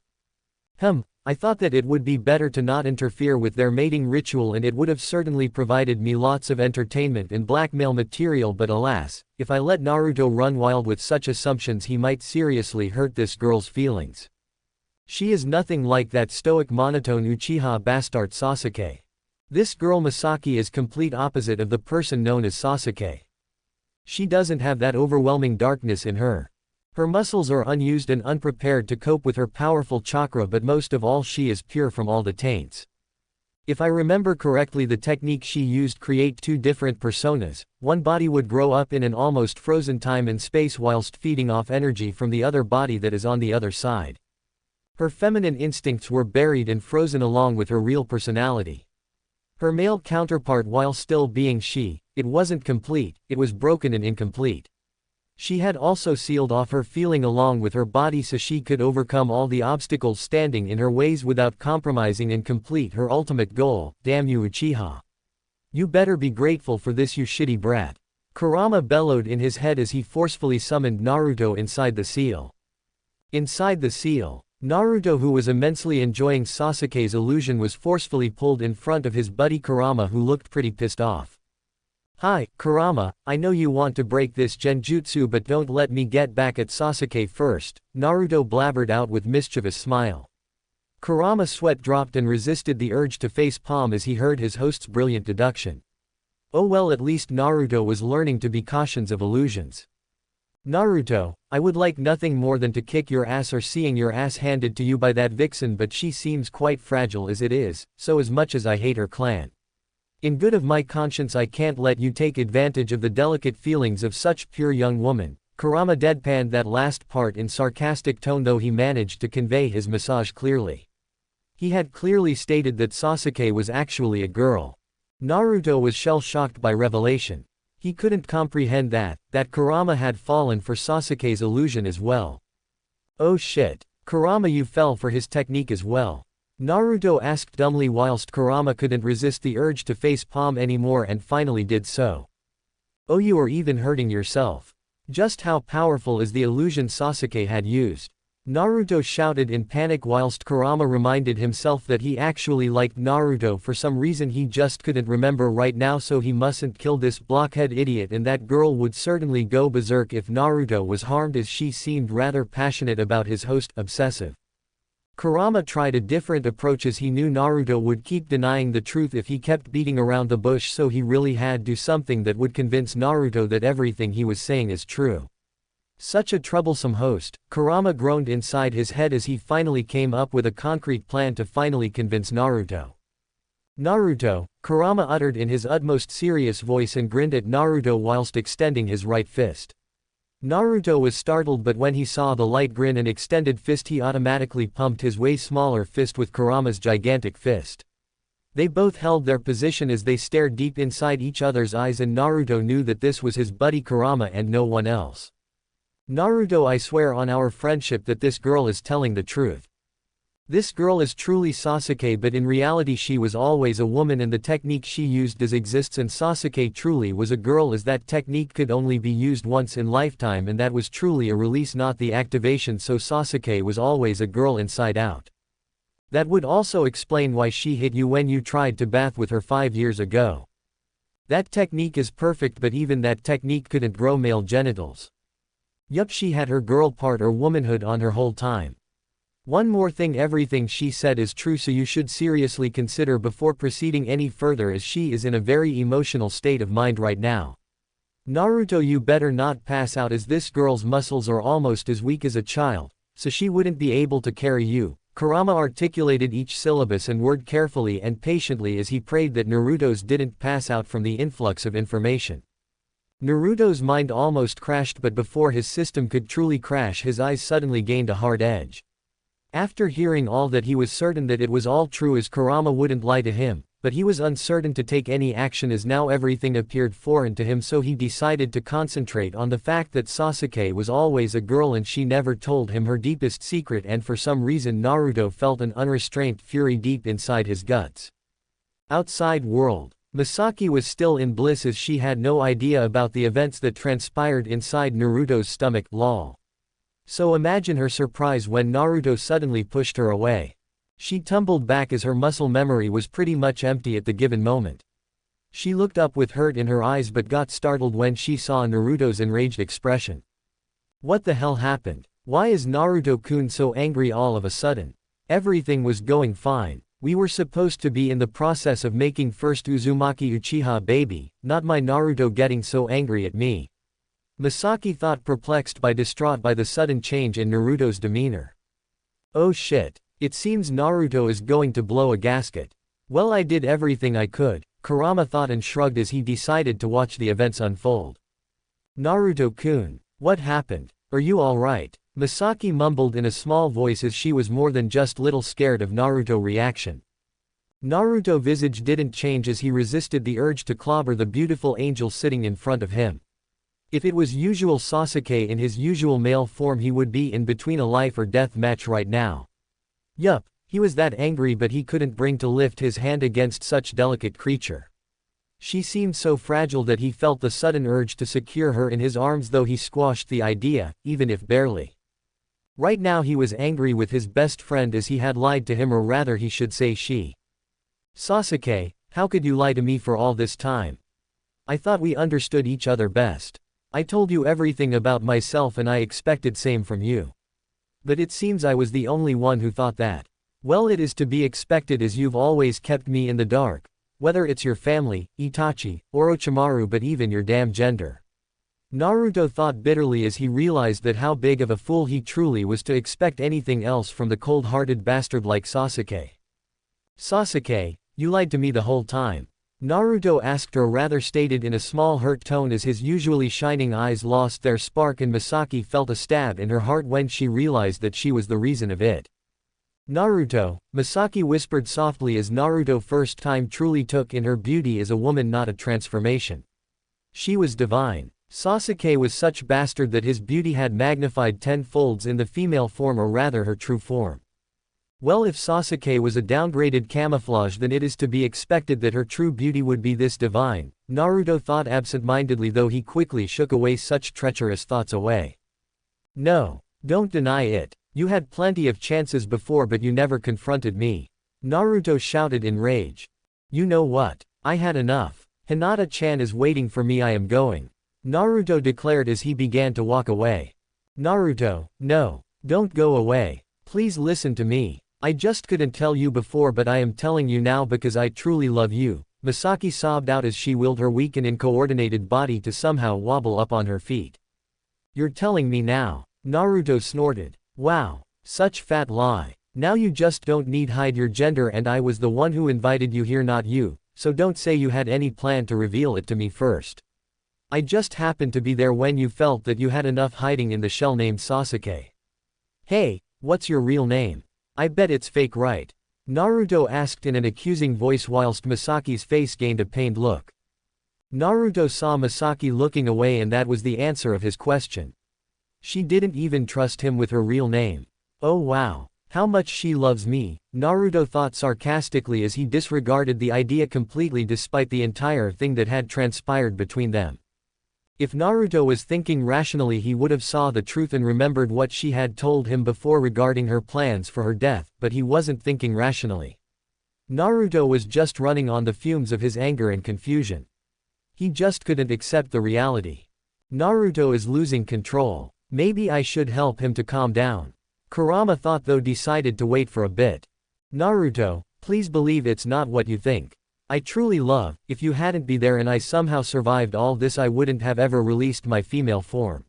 I thought that it would be better to not interfere with their mating ritual, and it would have certainly provided me lots of entertainment and blackmail material, but alas, if I let Naruto run wild with such assumptions he might seriously hurt this girl's feelings. She is nothing like that stoic monotone Uchiha bastard Sasuke. This girl Misaki is complete opposite of the person known as Sasuke. She doesn't have that overwhelming darkness in her. Her muscles are unused and unprepared to cope with her powerful chakra, but most of all she is pure from all the taints. If I remember correctly, the technique she used create two different personas. One body would grow up in an almost frozen time and space whilst feeding off energy from the other body that is on the other side. Her feminine instincts were buried and frozen along with her real personality. Her male counterpart, while still being she, it wasn't complete, it was broken and incomplete. She had also sealed off her feeling along with her body so she could overcome all the obstacles standing in her ways without compromising and complete her ultimate goal. Damn you Uchiha. You better be grateful for this, you shitty brat. Kurama bellowed in his head as he forcefully summoned Naruto inside the seal. Inside the seal, Naruto, who was immensely enjoying Sasuke's illusion, was forcefully pulled in front of his buddy Kurama, who looked pretty pissed off. Hi, Kurama, I know you want to break this genjutsu, but don't let me get back at Sasuke first, Naruto blabbered out with mischievous smile. Kurama's sweat dropped and resisted the urge to face palm as he heard his host's brilliant deduction. Oh well, at least Naruto was learning to be cautious of illusions. Naruto, I would like nothing more than to kick your ass or seeing your ass handed to you by that vixen, but she seems quite fragile as it is, so as much as I hate her clan. In good of my conscience I can't let you take advantage of the delicate feelings of such pure young woman. Kurama deadpanned that last part in sarcastic tone, though he managed to convey his message clearly. He had clearly stated that Sasuke was actually a girl. Naruto was shell-shocked by revelation. He couldn't comprehend that Kurama had fallen for Sasuke's illusion as well. Oh shit. Kurama, you fell for his technique as well? Naruto asked dumbly whilst Kurama couldn't resist the urge to face palm anymore and finally did so. Oh, you are even hurting yourself. Just how powerful is the illusion Sasuke had used? Naruto shouted in panic whilst Kurama reminded himself that he actually liked Naruto for some reason he just couldn't remember right now, so he mustn't kill this blockhead idiot, and that girl would certainly go berserk if Naruto was harmed, as she seemed rather passionate about his host, obsessive. Kurama tried a different approach as he knew Naruto would keep denying the truth if he kept beating around the bush, so he really had to do something that would convince Naruto that everything he was saying is true. Such a troublesome host, Kurama groaned inside his head as he finally came up with a concrete plan to finally convince Naruto. Naruto, Kurama uttered in his utmost serious voice and grinned at Naruto whilst extending his right fist. Naruto was startled, but when he saw the light grin and extended fist he automatically pumped his way smaller fist with Kurama's gigantic fist. They both held their position as they stared deep inside each other's eyes, and Naruto knew that this was his buddy Kurama and no one else. Naruto, I swear on our friendship that this girl is telling the truth. This girl is truly Sasuke, but in reality she was always a woman and the technique she used does exists, and Sasuke truly was a girl as that technique could only be used once in lifetime, and that was truly a release, not the activation, so Sasuke was always a girl inside out. That would also explain why she hit you when you tried to bath with her 5 years ago. That technique is perfect, but even that technique couldn't grow male genitals. Yup, she had her girl part or womanhood on her whole time. One more thing, everything she said is true, so you should seriously consider before proceeding any further, as she is in a very emotional state of mind right now. Naruto, you better not pass out, as this girl's muscles are almost as weak as a child, so she wouldn't be able to carry you. Kurama articulated each syllabus and word carefully and patiently as he prayed that Naruto's didn't pass out from the influx of information. Naruto's mind almost crashed, but before his system could truly crash, his eyes suddenly gained a hard edge. After hearing all that, he was certain that it was all true, as Kurama wouldn't lie to him, but he was uncertain to take any action as now everything appeared foreign to him, so he decided to concentrate on the fact that Sasuke was always a girl and she never told him her deepest secret, and for some reason Naruto felt an unrestrained fury deep inside his guts. Outside world. Misaki was still in bliss as she had no idea about the events that transpired inside Naruto's stomach, lol. So imagine her surprise when Naruto suddenly pushed her away. She tumbled back as her muscle memory was pretty much empty at the given moment. She looked up with hurt in her eyes but got startled when she saw Naruto's enraged expression. What the hell happened? Why is Naruto-kun so angry all of a sudden? Everything was going fine. We were supposed to be in the process of making first Uzumaki Uchiha baby, not my Naruto getting so angry at me. Misaki thought, perplexed by distraught by the sudden change in Naruto's demeanor. Oh shit. It seems Naruto is going to blow a gasket. Well, I did everything I could, Kurama thought and shrugged as he decided to watch the events unfold. Naruto-kun, what happened? Are you alright? Misaki mumbled in a small voice as she was more than just little scared of Naruto's reaction. Naruto's visage didn't change as he resisted the urge to clobber the beautiful angel sitting in front of him. If it was usual Sasuke in his usual male form, he would be in between a life or death match right now. Yup, he was that angry, but he couldn't bring to lift his hand against such delicate creature. She seemed so fragile that he felt the sudden urge to secure her in his arms, though he squashed the idea, even if barely. Right now he was angry with his best friend as he had lied to him, or rather he should say she. Sasuke, how could you lie to me for all this time? I thought we understood each other best. I told you everything about myself and I expected same from you. But it seems I was the only one who thought that. Well, it is to be expected as you've always kept me in the dark, whether it's your family, Itachi, Orochimaru, but even your damn gender. Naruto thought bitterly as he realized that how big of a fool he truly was to expect anything else from the cold-hearted bastard like Sasuke. Sasuke, you lied to me the whole time. Naruto asked, or rather stated in a small hurt tone, as his usually shining eyes lost their spark, and Misaki felt a stab in her heart when she realized that she was the reason of it. Naruto, Misaki whispered softly as Naruto first time truly took in her beauty as a woman, not a transformation. She was divine. Sasuke was such bastard that his beauty had magnified 10 folds in the female form, or rather her true form. Well, if Sasuke was a downgraded camouflage, then it is to be expected that her true beauty would be this divine, Naruto thought absent-mindedly, though he quickly shook away such treacherous thoughts away. No, don't deny it. You had plenty of chances before, but you never confronted me. Naruto shouted in rage. You know what? I had enough. Hinata-chan is waiting for me, I am going. Naruto declared as he began to walk away. Naruto, no, don't go away. Please listen to me. I just couldn't tell you before, but I am telling you now because I truly love you, Misaki sobbed out as she willed her weak and uncoordinated body to somehow wobble up on her feet. You're telling me now? Naruto snorted. Wow, such fat lie. Now you just don't need hide your gender, and I was the one who invited you here, not you, so don't say you had any plan to reveal it to me first. I just happened to be there when you felt that you had enough hiding in the shell named Sasuke. Hey, what's your real name? I bet it's fake, right? Naruto asked in an accusing voice whilst Misaki's face gained a pained look. Naruto saw Misaki looking away, and that was the answer of his question. She didn't even trust him with her real name. Oh wow. How much she loves me, Naruto thought sarcastically as he disregarded the idea completely despite the entire thing that had transpired between them. If Naruto was thinking rationally, he would have saw the truth and remembered what she had told him before regarding her plans for her death, but he wasn't thinking rationally. Naruto was just running on the fumes of his anger and confusion. He just couldn't accept the reality. Naruto is losing control. Maybe I should help him to calm down. Kurama thought, though decided to wait for a bit. Naruto, please believe it's not what you think. I truly love, if you hadn't been there and I somehow survived all this, I wouldn't have ever released my female form.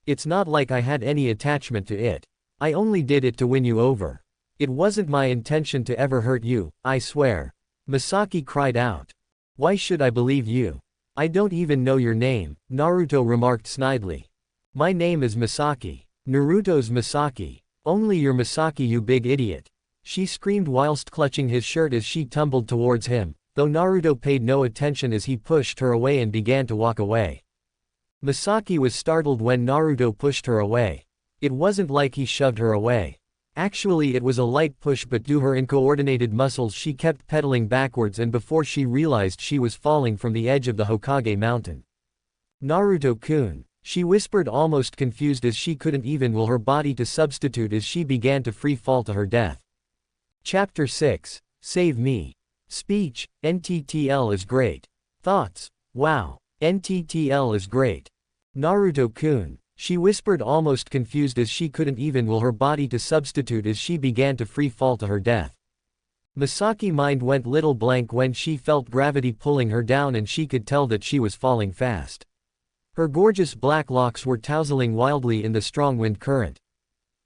It's not like I had any attachment to it. I only did it to win you over. It wasn't my intention to ever hurt you, I swear. Misaki cried out. Why should I believe you? I don't even know your name, Naruto remarked snidely. My name is Misaki. Naruto's Misaki. Only you're Misaki, you big idiot. She screamed whilst clutching his shirt as she tumbled towards him, though Naruto paid no attention as he pushed her away and began to walk away. Misaki was startled when Naruto pushed her away. It wasn't like he shoved her away. Actually, it was a light push, but due to her uncoordinated muscles she kept pedaling backwards, and before she realized she was falling from the edge of the Hokage mountain. Naruto-kun, she whispered, almost confused as she couldn't even will her body to substitute as she began to free fall to her death. Chapter 6, Save Me. Speech, NTTL is great. Thoughts, wow, NTTL is great. Naruto-kun, she whispered, almost confused as she couldn't even will her body to substitute as she began to free fall to her death. Misaki's mind went little blank when she felt gravity pulling her down, and she could tell that she was falling fast. Her gorgeous black locks were tousling wildly in the strong wind current.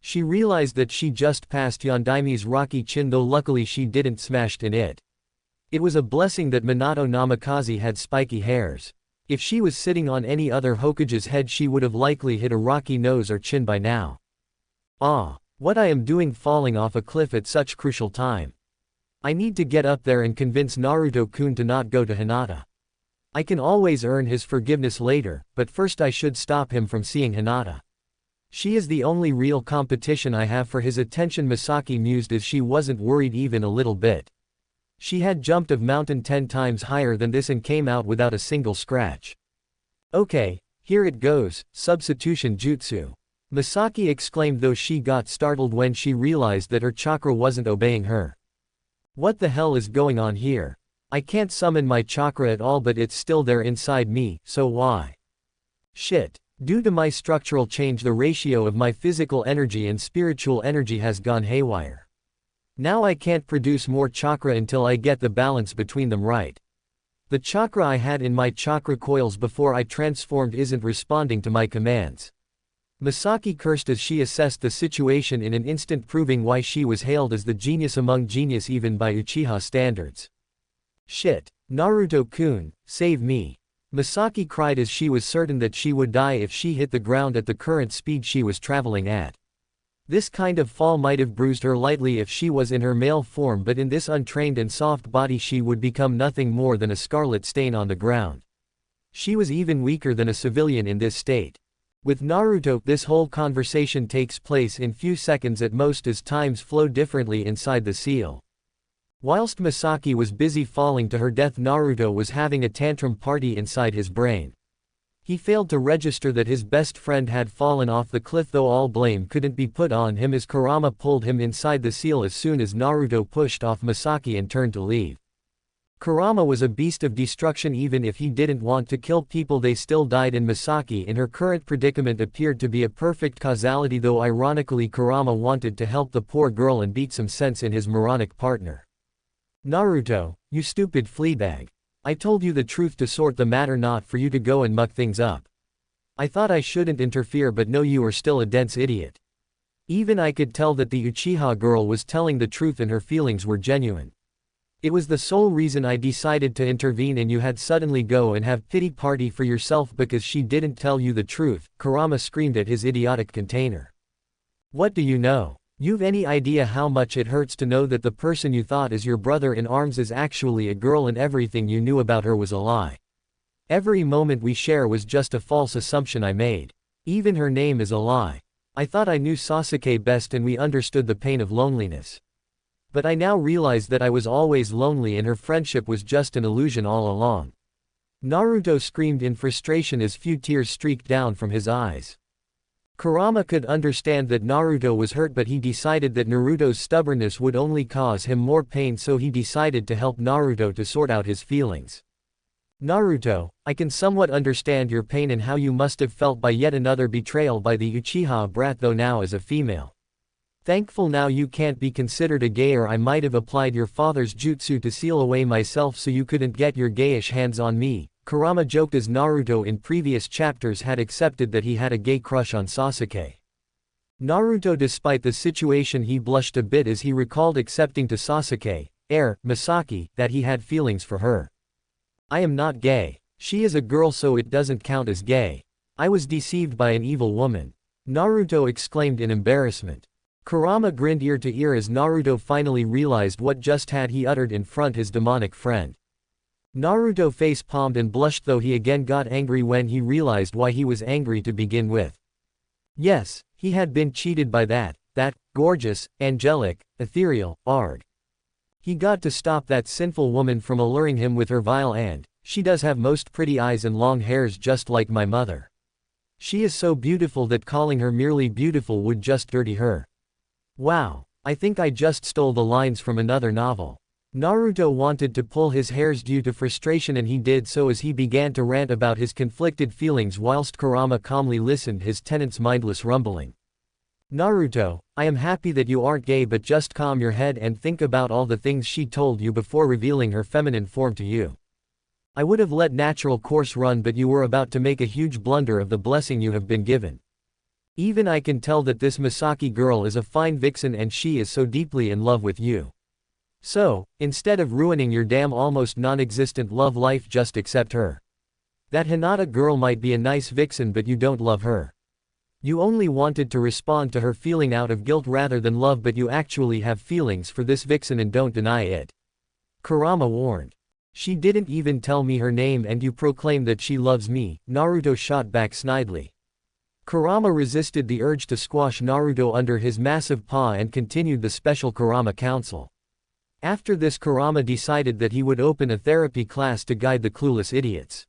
She realized that she just passed Yondaimi's rocky chin, though luckily she didn't smash in it. It was a blessing that Minato Namikaze had spiky hairs. If she was sitting on any other Hokage's head, she would have likely hit a rocky nose or chin by now. Ah, what I am doing falling off a cliff at such crucial time. I need to get up there and convince Naruto-kun to not go to Hinata. I can always earn his forgiveness later, but first I should stop him from seeing Hinata. She is the only real competition I have for his attention, Misaki mused as she wasn't worried even a little bit. She had jumped a mountain 10 times higher than this and came out without a single scratch. Okay, here it goes, substitution jutsu. Misaki exclaimed, though she got startled when she realized that her chakra wasn't obeying her. What the hell is going on here? I can't summon my chakra at all, but it's still there inside me, so why? Shit. Due to my structural change, the ratio of my physical energy and spiritual energy has gone haywire. Now I can't produce more chakra until I get the balance between them right. The chakra I had in my chakra coils before I transformed isn't responding to my commands. Misaki cursed as she assessed the situation in an instant, proving why she was hailed as the genius among genius even by Uchiha standards. Shit. Naruto-kun, save me. Misaki cried as she was certain that she would die if she hit the ground at the current speed she was traveling at. This kind of fall might have bruised her lightly if she was in her male form, but in this untrained and soft body she would become nothing more than a scarlet stain on the ground. She was even weaker than a civilian in this state. With Naruto, this whole conversation takes place in few seconds at most, as times flow differently inside the seal. Whilst Misaki was busy falling to her death, Naruto was having a tantrum party inside his brain. He failed to register that his best friend had fallen off the cliff, though all blame couldn't be put on him as Kurama pulled him inside the seal as soon as Naruto pushed off Misaki and turned to leave. Kurama was a beast of destruction. Even if he didn't want to kill people, they still died, and Misaki in her current predicament appeared to be a perfect causality, though ironically Kurama wanted to help the poor girl and beat some sense in his moronic partner. Naruto, you stupid fleabag. I told you the truth to sort the matter, not for you to go and muck things up. I thought I shouldn't interfere, but no, you are still a dense idiot. Even I could tell that the Uchiha girl was telling the truth and her feelings were genuine. It was the sole reason I decided to intervene and you had suddenly go and have pity party for yourself because she didn't tell you the truth, Kurama screamed at his idiotic container. What do you know? You've any idea how much it hurts to know that the person you thought is your brother in arms is actually a girl and everything you knew about her was a lie. Every moment we share was just a false assumption I made. Even her name is a lie. I thought I knew Sasuke best and we understood the pain of loneliness. But I now realize that I was always lonely and her friendship was just an illusion all along. Naruto screamed in frustration as few tears streaked down from his eyes. Kurama could understand that Naruto was hurt but he decided that Naruto's stubbornness would only cause him more pain so he decided to help Naruto to sort out his feelings. Naruto, I can somewhat understand your pain and how you must have felt by yet another betrayal by the Uchiha brat though now as a female. Thankful now you can't be considered a gay or I might have applied your father's jutsu to seal away myself so you couldn't get your gayish hands on me, Kurama joked as Naruto in previous chapters had accepted that he had a gay crush on Sasuke. Naruto despite the situation he blushed a bit as he recalled accepting to Sasuke, Misaki, that he had feelings for her. I am not gay. She is a girl so it doesn't count as gay. I was deceived by an evil woman. Naruto exclaimed in embarrassment. Kurama grinned ear to ear as Naruto finally realized what just had he uttered in front his demonic friend. Naruto face-palmed and blushed though he again got angry when he realized why he was angry to begin with. Yes, he had been cheated by that gorgeous, angelic, ethereal, Arg. He got to stop that sinful woman from alluring him with her vile and, she does have most pretty eyes and long hairs just like my mother. She is so beautiful that calling her merely beautiful would just dirty her. Wow, I think I just stole the lines from another novel. Naruto wanted to pull his hairs due to frustration and he did so as he began to rant about his conflicted feelings whilst Kurama calmly listened his tenant's mindless rumbling. Naruto, I am happy that you aren't gay but just calm your head and think about all the things she told you before revealing her feminine form to you. I would have let natural course run but you were about to make a huge blunder of the blessing you have been given. Even I can tell that this Misaki girl is a fine vixen and she is so deeply in love with you. So, instead of ruining your damn almost non-existent love life just accept her. That Hinata girl might be a nice vixen but you don't love her. You only wanted to respond to her feeling out of guilt rather than love but you actually have feelings for this vixen and don't deny it. Kurama warned. She didn't even tell me her name and you proclaim that she loves me, Naruto shot back snidely. Kurama resisted the urge to squash Naruto under his massive paw and continued the special Kurama Council. After this Kurama decided that he would open a therapy class to guide the clueless idiots.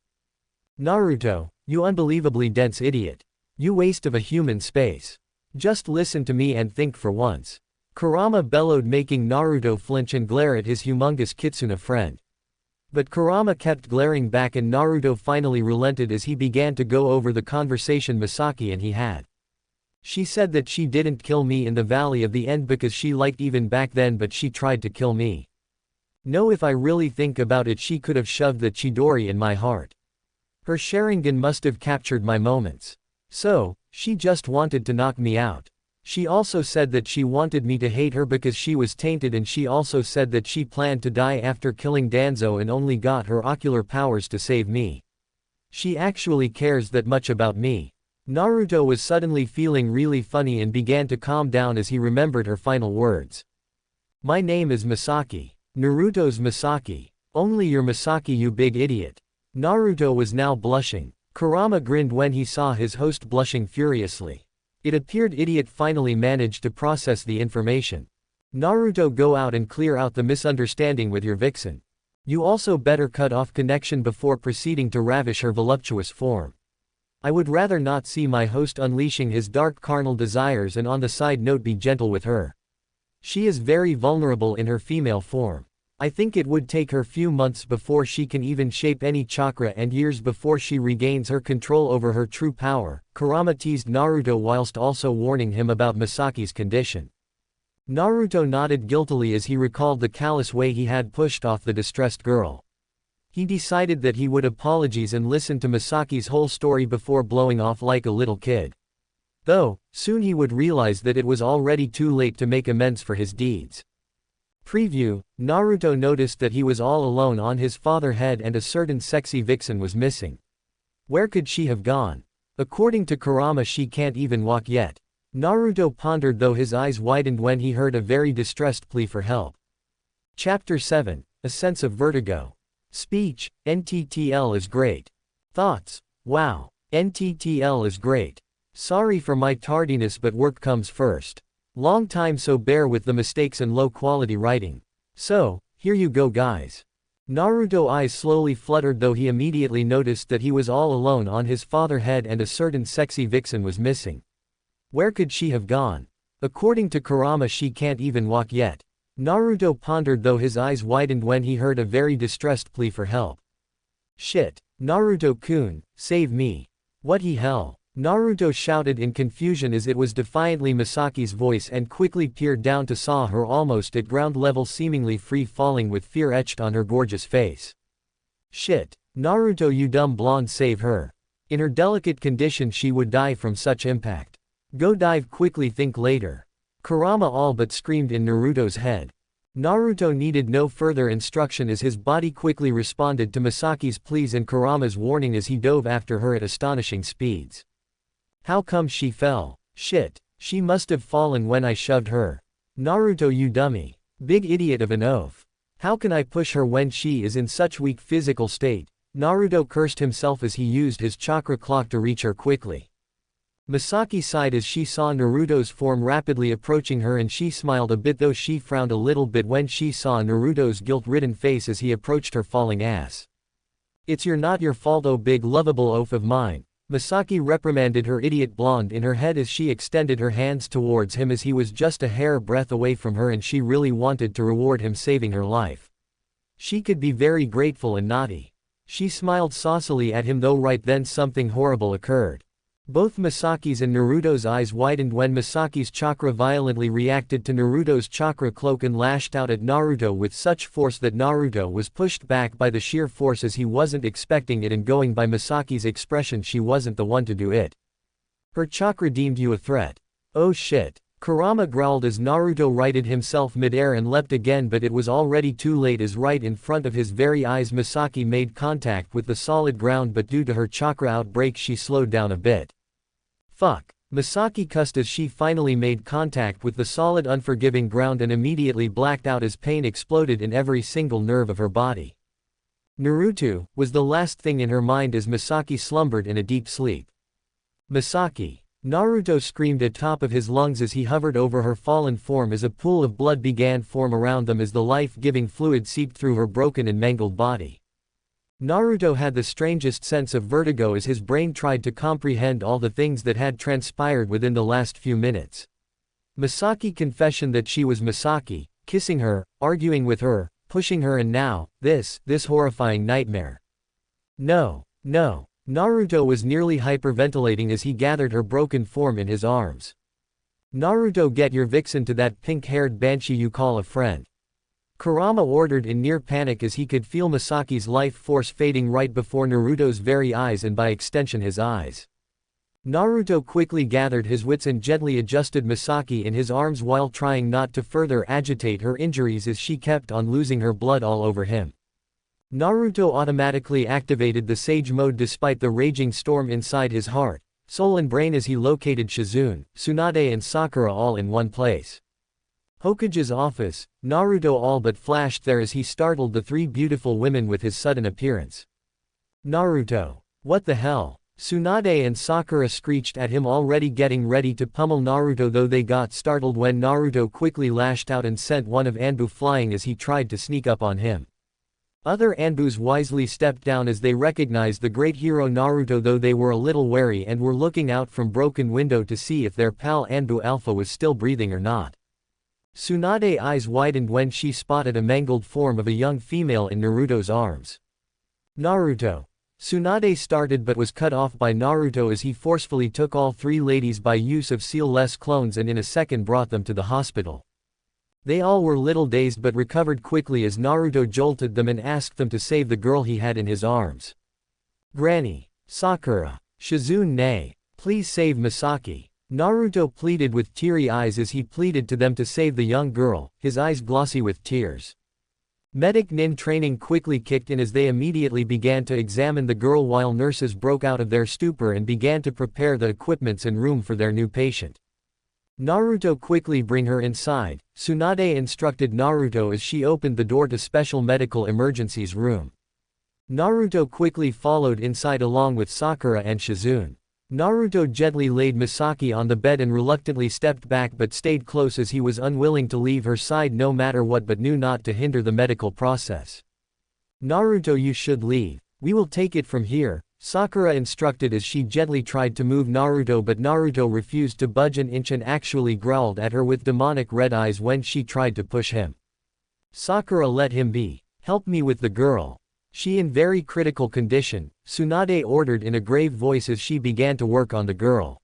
Naruto, you unbelievably dense idiot. You waste of a human space. Just listen to me and think for once. Kurama bellowed making Naruto flinch and glare at his humongous kitsune friend. But Kurama kept glaring back and Naruto finally relented as he began to go over the conversation Misaki and he had. She said that she didn't kill me in the Valley of the End because she liked even back then but she tried to kill me. No, if I really think about it she could have shoved the Chidori in my heart. Her Sharingan must have captured my moments. So, she just wanted to knock me out. She also said that she wanted me to hate her because she was tainted and she also said that she planned to die after killing Danzo and only got her ocular powers to save me. She actually cares that much about me. Naruto was suddenly feeling really funny and began to calm down as he remembered her final words. My name is Misaki. Naruto's Misaki. Only you're Misaki you big idiot. Naruto was now blushing. Kurama grinned when he saw his host blushing furiously. It appeared idiot finally managed to process the information. Naruto go out and clear out the misunderstanding with your vixen. You also better cut off connection before proceeding to ravish her voluptuous form. I would rather not see my host unleashing his dark carnal desires and on the side note be gentle with her. She is very vulnerable in her female form. I think it would take her few months before she can even shape any chakra and years before she regains her control over her true power, Kurama teased Naruto whilst also warning him about Misaki's condition. Naruto nodded guiltily as he recalled the callous way he had pushed off the distressed girl. He decided that he would apologize and listen to Misaki's whole story before blowing off like a little kid. Though, soon he would realize that it was already too late to make amends for his deeds. Preview: Naruto noticed that he was all alone on his father head and a certain sexy vixen was missing. Where could she have gone? According to Kurama, she can't even walk yet. Naruto pondered, though his eyes widened when he heard a very distressed plea for help. Chapter 7: A Sense of Vertigo. Speech: NTTL is great. Thoughts: wow. NTTL is great. Sorry for my tardiness, but work comes first. Long time, so bear with the mistakes and low quality writing. So, here you go guys. Naruto's eyes slowly fluttered, though he immediately noticed that he was all alone on his father head and a certain sexy vixen was missing. Where could she have gone? According to Kurama, she can't even walk yet. Naruto pondered, though his eyes widened when he heard a very distressed plea for help. Shit. Naruto-kun, save me. What the hell? Naruto shouted in confusion as it was defiantly Misaki's voice and quickly peered down to saw her almost at ground level, seemingly free falling with fear etched on her gorgeous face. Shit. Naruto, you dumb blonde, save her. In her delicate condition she would die from such impact. Go dive quickly, think later. Kurama all but screamed in Naruto's head. Naruto needed no further instruction as his body quickly responded to Misaki's pleas and Kurama's warning as he dove after her at astonishing speeds. How come she fell? Shit. She must have fallen when I shoved her. Naruto, you dummy. Big idiot of an oaf. How can I push her when she is in such weak physical state? Naruto cursed himself as he used his chakra clock to reach her quickly. Misaki sighed as she saw Naruto's form rapidly approaching her, and she smiled a bit, though she frowned a little bit when she saw Naruto's guilt-ridden face as he approached her falling ass. It's not your fault, oh big lovable oaf of mine. Misaki reprimanded her idiot blonde in her head as she extended her hands towards him, as he was just a hair breadth away from her and she really wanted to reward him saving her life. She could be very grateful and naughty. She smiled saucily at him, though right then something horrible occurred. Both Misaki's and Naruto's eyes widened when Misaki's chakra violently reacted to Naruto's chakra cloak and lashed out at Naruto with such force that Naruto was pushed back by the sheer force as he wasn't expecting it, and going by Misaki's expression, she wasn't the one to do it. Her chakra deemed you a threat. Oh shit. Kurama growled as Naruto righted himself midair and leapt again, but it was already too late as right in front of his very eyes Misaki made contact with the solid ground, but due to her chakra outbreak she slowed down a bit. Fuck. Misaki cussed as she finally made contact with the solid unforgiving ground and immediately blacked out as pain exploded in every single nerve of her body. Naruto was the last thing in her mind as Misaki slumbered in a deep sleep. Misaki. Naruto screamed at top of his lungs as he hovered over her fallen form as a pool of blood began to form around them as the life-giving fluid seeped through her broken and mangled body. Naruto had the strangest sense of vertigo as his brain tried to comprehend all the things that had transpired within the last few minutes. Misaki confession that she was Misaki, kissing her, arguing with her, pushing her, and now, this horrifying nightmare. No. Naruto was nearly hyperventilating as he gathered her broken form in his arms. Naruto, get your vixen to that pink-haired banshee you call a friend. Kurama ordered in near panic as he could feel Misaki's life force fading right before Naruto's very eyes and by extension his eyes. Naruto quickly gathered his wits and gently adjusted Misaki in his arms while trying not to further agitate her injuries as she kept on losing her blood all over him. Naruto automatically activated the Sage mode despite the raging storm inside his heart, soul and brain as he located Shizune, Tsunade and Sakura all in one place. Hokage's office, Naruto all but flashed there as he startled the three beautiful women with his sudden appearance. Naruto. What the hell? Tsunade and Sakura screeched at him, already getting ready to pummel Naruto, though they got startled when Naruto quickly lashed out and sent one of Anbu flying as he tried to sneak up on him. Other Anbus wisely stepped down as they recognized the great hero Naruto, though they were a little wary and were looking out from broken window to see if their pal Anbu Alpha was still breathing or not. Tsunade's eyes widened when she spotted a mangled form of a young female in Naruto's arms. Naruto. Tsunade started but was cut off by Naruto as he forcefully took all three ladies by use of seal-less clones and in a second brought them to the hospital. They all were little dazed but recovered quickly as Naruto jolted them and asked them to save the girl he had in his arms. Granny. Sakura. Shizune, nay. Please save Misaki. Naruto pleaded with teary eyes as he pleaded to them to save the young girl, his eyes glossy with tears. Medic Nin training quickly kicked in as they immediately began to examine the girl while nurses broke out of their stupor and began to prepare the equipments and room for their new patient. Naruto quickly bring her inside, Tsunade instructed Naruto as she opened the door to special medical emergencies room. Naruto quickly followed inside along with Sakura and Shizune. Naruto gently laid Misaki on the bed and reluctantly stepped back but stayed close as he was unwilling to leave her side no matter what but knew not to hinder the medical process. Naruto, you should leave. We will take it from here, Sakura instructed as she gently tried to move Naruto but Naruto refused to budge an inch and actually growled at her with demonic red eyes when she tried to push him. Sakura, let him be. Help me with the girl. She in very critical condition, Tsunade ordered in a grave voice as she began to work on the girl.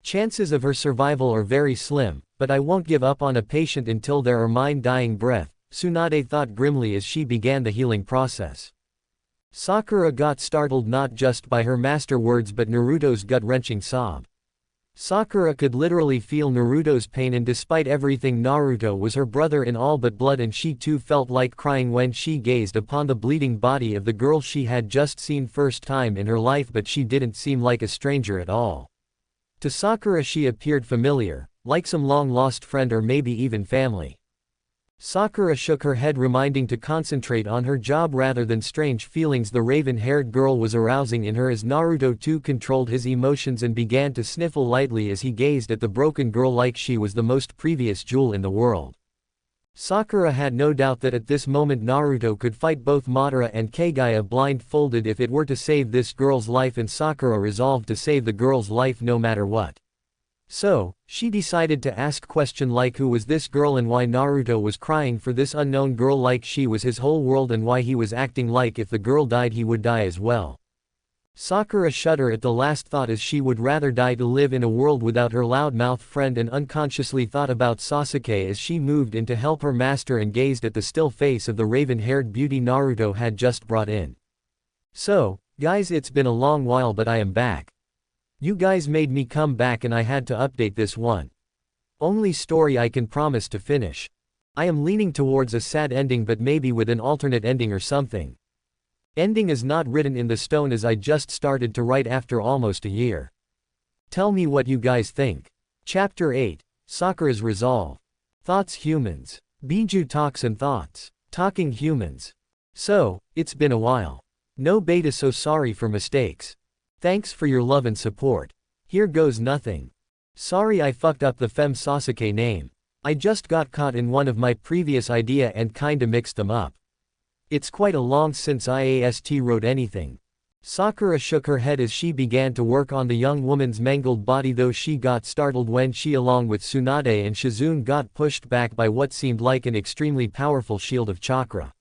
Chances of her survival are very slim, but I won't give up on a patient until there are mine dying breath, Tsunade thought grimly as she began the healing process. Sakura got startled not just by her master words but Naruto's gut-wrenching sob. Sakura could literally feel Naruto's pain and despite everything Naruto was her brother in all but blood and she too felt like crying when she gazed upon the bleeding body of the girl she had just seen first time in her life but she didn't seem like a stranger at all. To Sakura she appeared familiar, like some long-lost friend or maybe even family. Sakura shook her head reminding to concentrate on her job rather than strange feelings the raven-haired girl was arousing in her as Naruto too controlled his emotions and began to sniffle lightly as he gazed at the broken girl like she was the most precious jewel in the world. Sakura had no doubt that at this moment Naruto could fight both Madara and Kagaya blindfolded if it were to save this girl's life and Sakura resolved to save the girl's life no matter what. So, she decided to ask question like who was this girl and why Naruto was crying for this unknown girl like she was his whole world and why he was acting like if the girl died he would die as well. Sakura shuddered at the last thought as she would rather die to live in a world without her loudmouth friend and unconsciously thought about Sasuke as she moved in to help her master and gazed at the still face of the raven-haired beauty Naruto had just brought in. So, guys, it's been a long while but I am back. You guys made me come back and I had to update this one. Only story I can promise to finish. I am leaning towards a sad ending but maybe with an alternate ending or something. Ending is not written in the stone as I just started to write after almost a year. Tell me what you guys think. Chapter 8, Sakura's Resolve. Thoughts humans. Biju talks and thoughts. Talking humans. So, it's been a while. No beta so sorry for mistakes. Thanks for your love and support. Here goes nothing. Sorry I fucked up the Fem Sasuke name. I just got caught in one of my previous idea and kinda mixed them up. It's quite a long since IAST wrote anything. Sakura shook her head as she began to work on the young woman's mangled body though she got startled when she along with Tsunade and Shizune got pushed back by what seemed like an extremely powerful shield of chakra.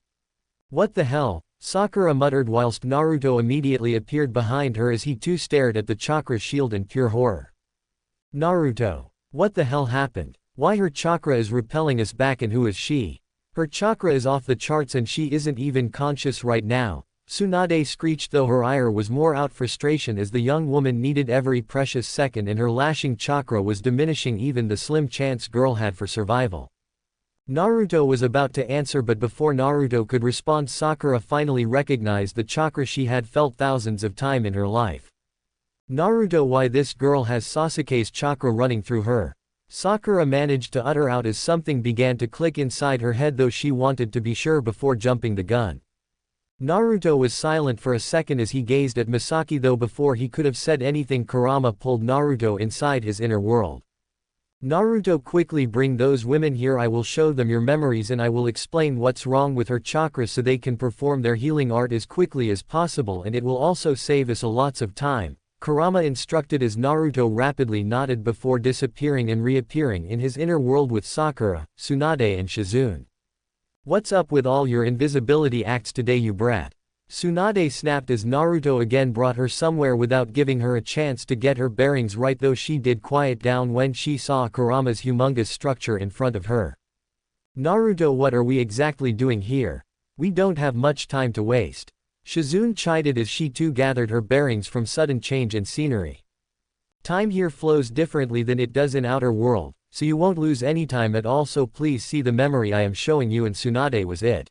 What the hell? Sakura muttered whilst Naruto immediately appeared behind her as he too stared at the chakra shield in pure horror. Naruto. What the hell happened? Why her chakra is repelling us back and who is she? Her chakra is off the charts and she isn't even conscious right now, Tsunade screeched though her ire was more out frustration as the young woman needed every precious second and her lashing chakra was diminishing even the slim chance girl had for survival. Naruto was about to answer but before Naruto could respond Sakura finally recognized the chakra she had felt thousands of times in her life. Naruto, why this girl has Sasuke's chakra running through her? Sakura managed to utter out as something began to click inside her head though she wanted to be sure before jumping the gun. Naruto was silent for a second as he gazed at Misaki though before he could have said anything Kurama pulled Naruto inside his inner world. Naruto, quickly bring those women here, I will show them your memories and I will explain what's wrong with her chakra so they can perform their healing art as quickly as possible and it will also save us a lots of time, Kurama instructed as Naruto rapidly nodded before disappearing and reappearing in his inner world with Sakura, Tsunade and Shizune. What's up with all your invisibility acts today you brat? Tsunade snapped as Naruto again brought her somewhere without giving her a chance to get her bearings right though she did quiet down when she saw Kurama's humongous structure in front of her. Naruto, what are we exactly doing here? We don't have much time to waste. Shizune chided as she too gathered her bearings from sudden change in scenery. Time here flows differently than it does in outer world, so you won't lose any time at all, so please see the memory I am showing you, and Tsunade was it.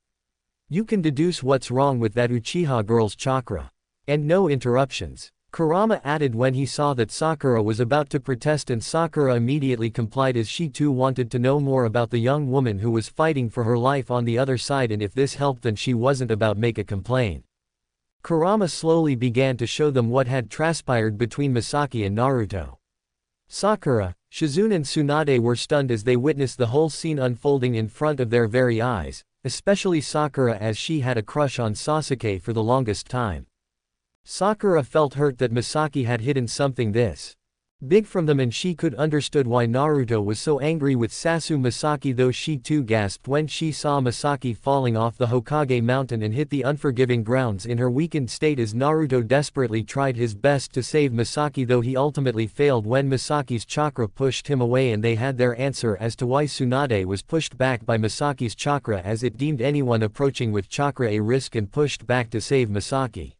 You can deduce what's wrong with that Uchiha girl's chakra. And no interruptions. Kurama added when he saw that Sakura was about to protest, and Sakura immediately complied as she too wanted to know more about the young woman who was fighting for her life on the other side, and if this helped then she wasn't about make a complaint. Kurama slowly began to show them what had transpired between Misaki and Naruto. Sakura, Shizune and Tsunade were stunned as they witnessed the whole scene unfolding in front of their very eyes, especially Sakura as she had a crush on Sasuke for the longest time. Sakura felt hurt that Misaki had hidden something this big from them, and she could understood why Naruto was so angry with Misaki, though she too gasped when she saw Misaki falling off the Hokage mountain and hit the unforgiving grounds in her weakened state as Naruto desperately tried his best to save Misaki, though he ultimately failed when Misaki's chakra pushed him away, and they had their answer as to why Tsunade was pushed back by Misaki's chakra, as it deemed anyone approaching with chakra a risk and pushed back to save Misaki.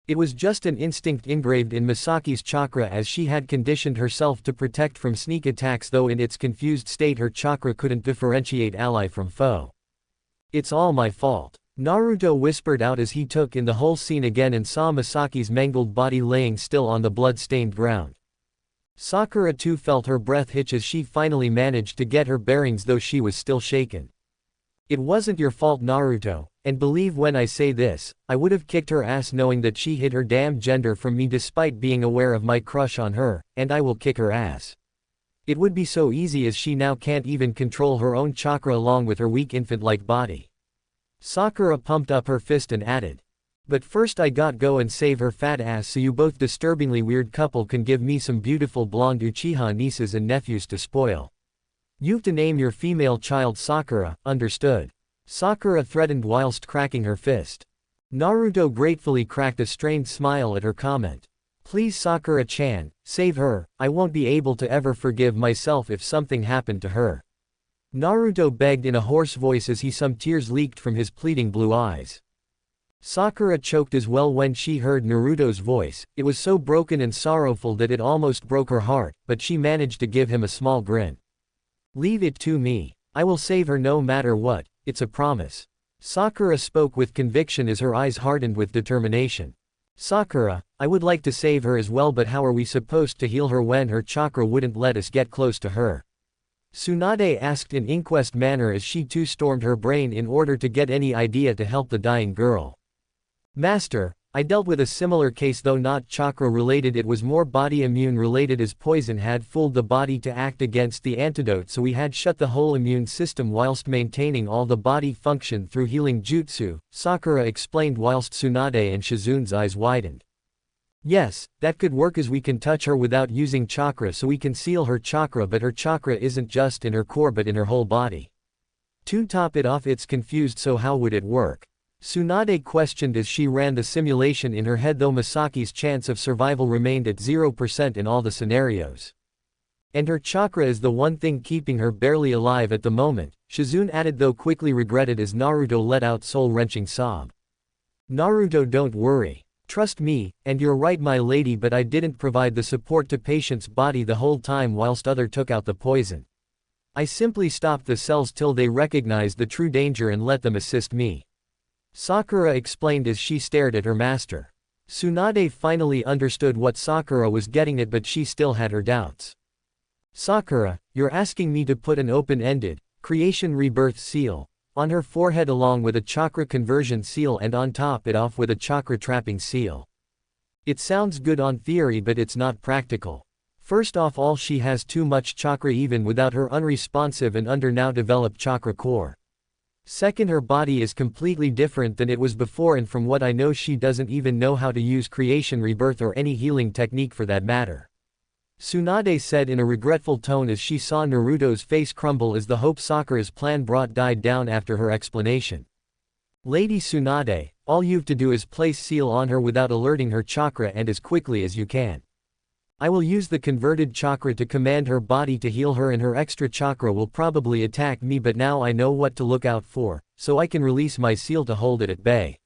It was just an instinct engraved in Misaki's chakra, as she had conditioned herself to protect from sneak attacks, though in its confused state her chakra couldn't differentiate ally from foe. It's all my fault, Naruto whispered out as he took in the whole scene again and saw Misaki's mangled body laying still on the blood-stained ground. Sakura too felt her breath hitch as she finally managed to get her bearings, though she was still shaken. It wasn't your fault, Naruto, and believe when I say this, I would have kicked her ass knowing that she hid her damn gender from me despite being aware of my crush on her, and I will kick her ass. It would be so easy as she now can't even control her own chakra along with her weak infant-like body. Sakura pumped up her fist and added, but first I got go and save her fat ass so you both disturbingly weird couple can give me some beautiful blonde Uchiha nieces and nephews to spoil. You've to name your female child Sakura, understood? Sakura threatened whilst cracking her fist. Naruto gratefully cracked a strained smile at her comment. Please Sakura-chan, save her, I won't be able to ever forgive myself if something happened to her. Naruto begged in a hoarse voice as some tears leaked from his pleading blue eyes. Sakura choked as well when she heard Naruto's voice. It was so broken and sorrowful that it almost broke her heart, but she managed to give him a small grin. Leave it to me. I will save her no matter what, it's a promise. Sakura spoke with conviction as her eyes hardened with determination. Sakura, I would like to save her as well, but how are we supposed to heal her when her chakra wouldn't let us get close to her? Tsunade asked in inquest manner as she too stormed her brain in order to get any idea to help the dying girl. Master, I dealt with a similar case, though not chakra related, it was more body immune related, as poison had fooled the body to act against the antidote, so we had shut the whole immune system whilst maintaining all the body function through healing jutsu, Sakura explained whilst Tsunade and Shizune's eyes widened. Yes, that could work as we can touch her without using chakra, so we can seal her chakra, but her chakra isn't just in her core but in her whole body. To top it off, it's confused, so how would it work? Tsunade questioned as she ran the simulation in her head, though Misaki's chance of survival remained at 0% in all the scenarios. And her chakra is the one thing keeping her barely alive at the moment, Shizune added, though quickly regretted as Naruto let out soul-wrenching sob. Naruto, don't worry. Trust me, and you're right my lady, but I didn't provide the support to patient's body the whole time whilst other took out the poison. I simply stopped the cells till they recognized the true danger and let them assist me. Sakura explained as she stared at her master. Tsunade finally understood what Sakura was getting at, but she still had her doubts. Sakura, you're asking me to put an open-ended, creation rebirth seal on her forehead along with a chakra conversion seal and on top it off with a chakra trapping seal. It sounds good on theory, but it's not practical. First off, all she has too much chakra even without her unresponsive and under now developed chakra core. Second, her body is completely different than it was before, and from what I know she doesn't even know how to use creation rebirth or any healing technique for that matter. Tsunade said in a regretful tone as she saw Naruto's face crumble as the hope Sakura's plan brought died down after her explanation. Lady Tsunade, all you've to do is place seal on her without alerting her chakra and as quickly as you can. I will use the converted chakra to command her body to heal her, and her extra chakra will probably attack me, but now I know what to look out for, so I can release my seal to hold it at bay.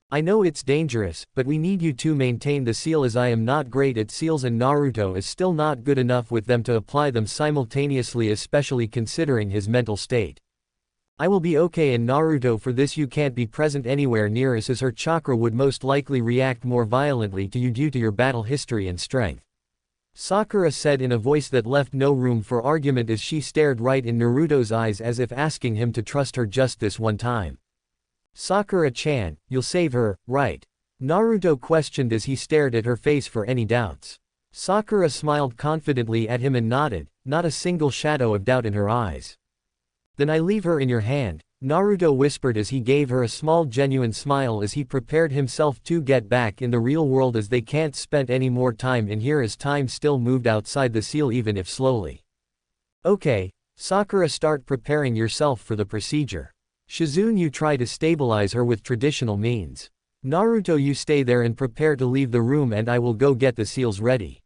I know it's dangerous, but we need you to maintain the seal as I am not great at seals and Naruto is still not good enough with them to apply them simultaneously, especially considering his mental state. I will be okay in Naruto, for this you can't be present anywhere near us as her chakra would most likely react more violently to you due to your battle history and strength. Sakura said in a voice that left no room for argument as she stared right in Naruto's eyes as if asking him to trust her just this one time. Sakura-chan, you'll save her, right? Naruto questioned as he stared at her face for any doubts. Sakura smiled confidently at him and nodded, not a single shadow of doubt in her eyes. Then I leave her in your hand, Naruto whispered as he gave her a small genuine smile as he prepared himself to get back in the real world as they can't spend any more time in here as time still moved outside the seal even if slowly. Okay, Sakura, start preparing yourself for the procedure. Shizune, you try to stabilize her with traditional means. Naruto, you stay there and prepare to leave the room and I will go get the seals ready.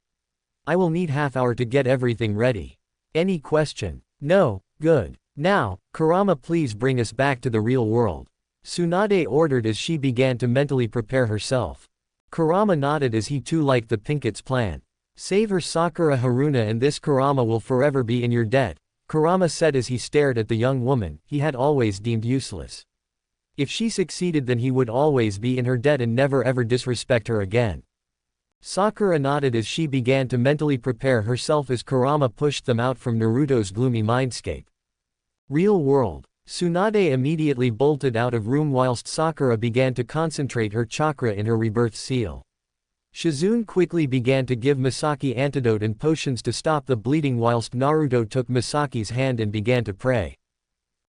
I will need half hour to get everything ready. Any question? No, good. Now, Kurama, please bring us back to the real world. Tsunade ordered as she began to mentally prepare herself. Kurama nodded as he too liked the Pinket's plan. Save her, Sakura Haruna, and this Kurama will forever be in your debt, Kurama said as he stared at the young woman he had always deemed useless. If she succeeded, then he would always be in her debt and never ever disrespect her again. Sakura nodded as she began to mentally prepare herself as Kurama pushed them out from Naruto's gloomy mindscape. Real world. Tsunade immediately bolted out of room whilst Sakura began to concentrate her chakra in her rebirth seal. Shizune quickly began to give Misaki antidote and potions to stop the bleeding whilst Naruto took Misaki's hand and began to pray.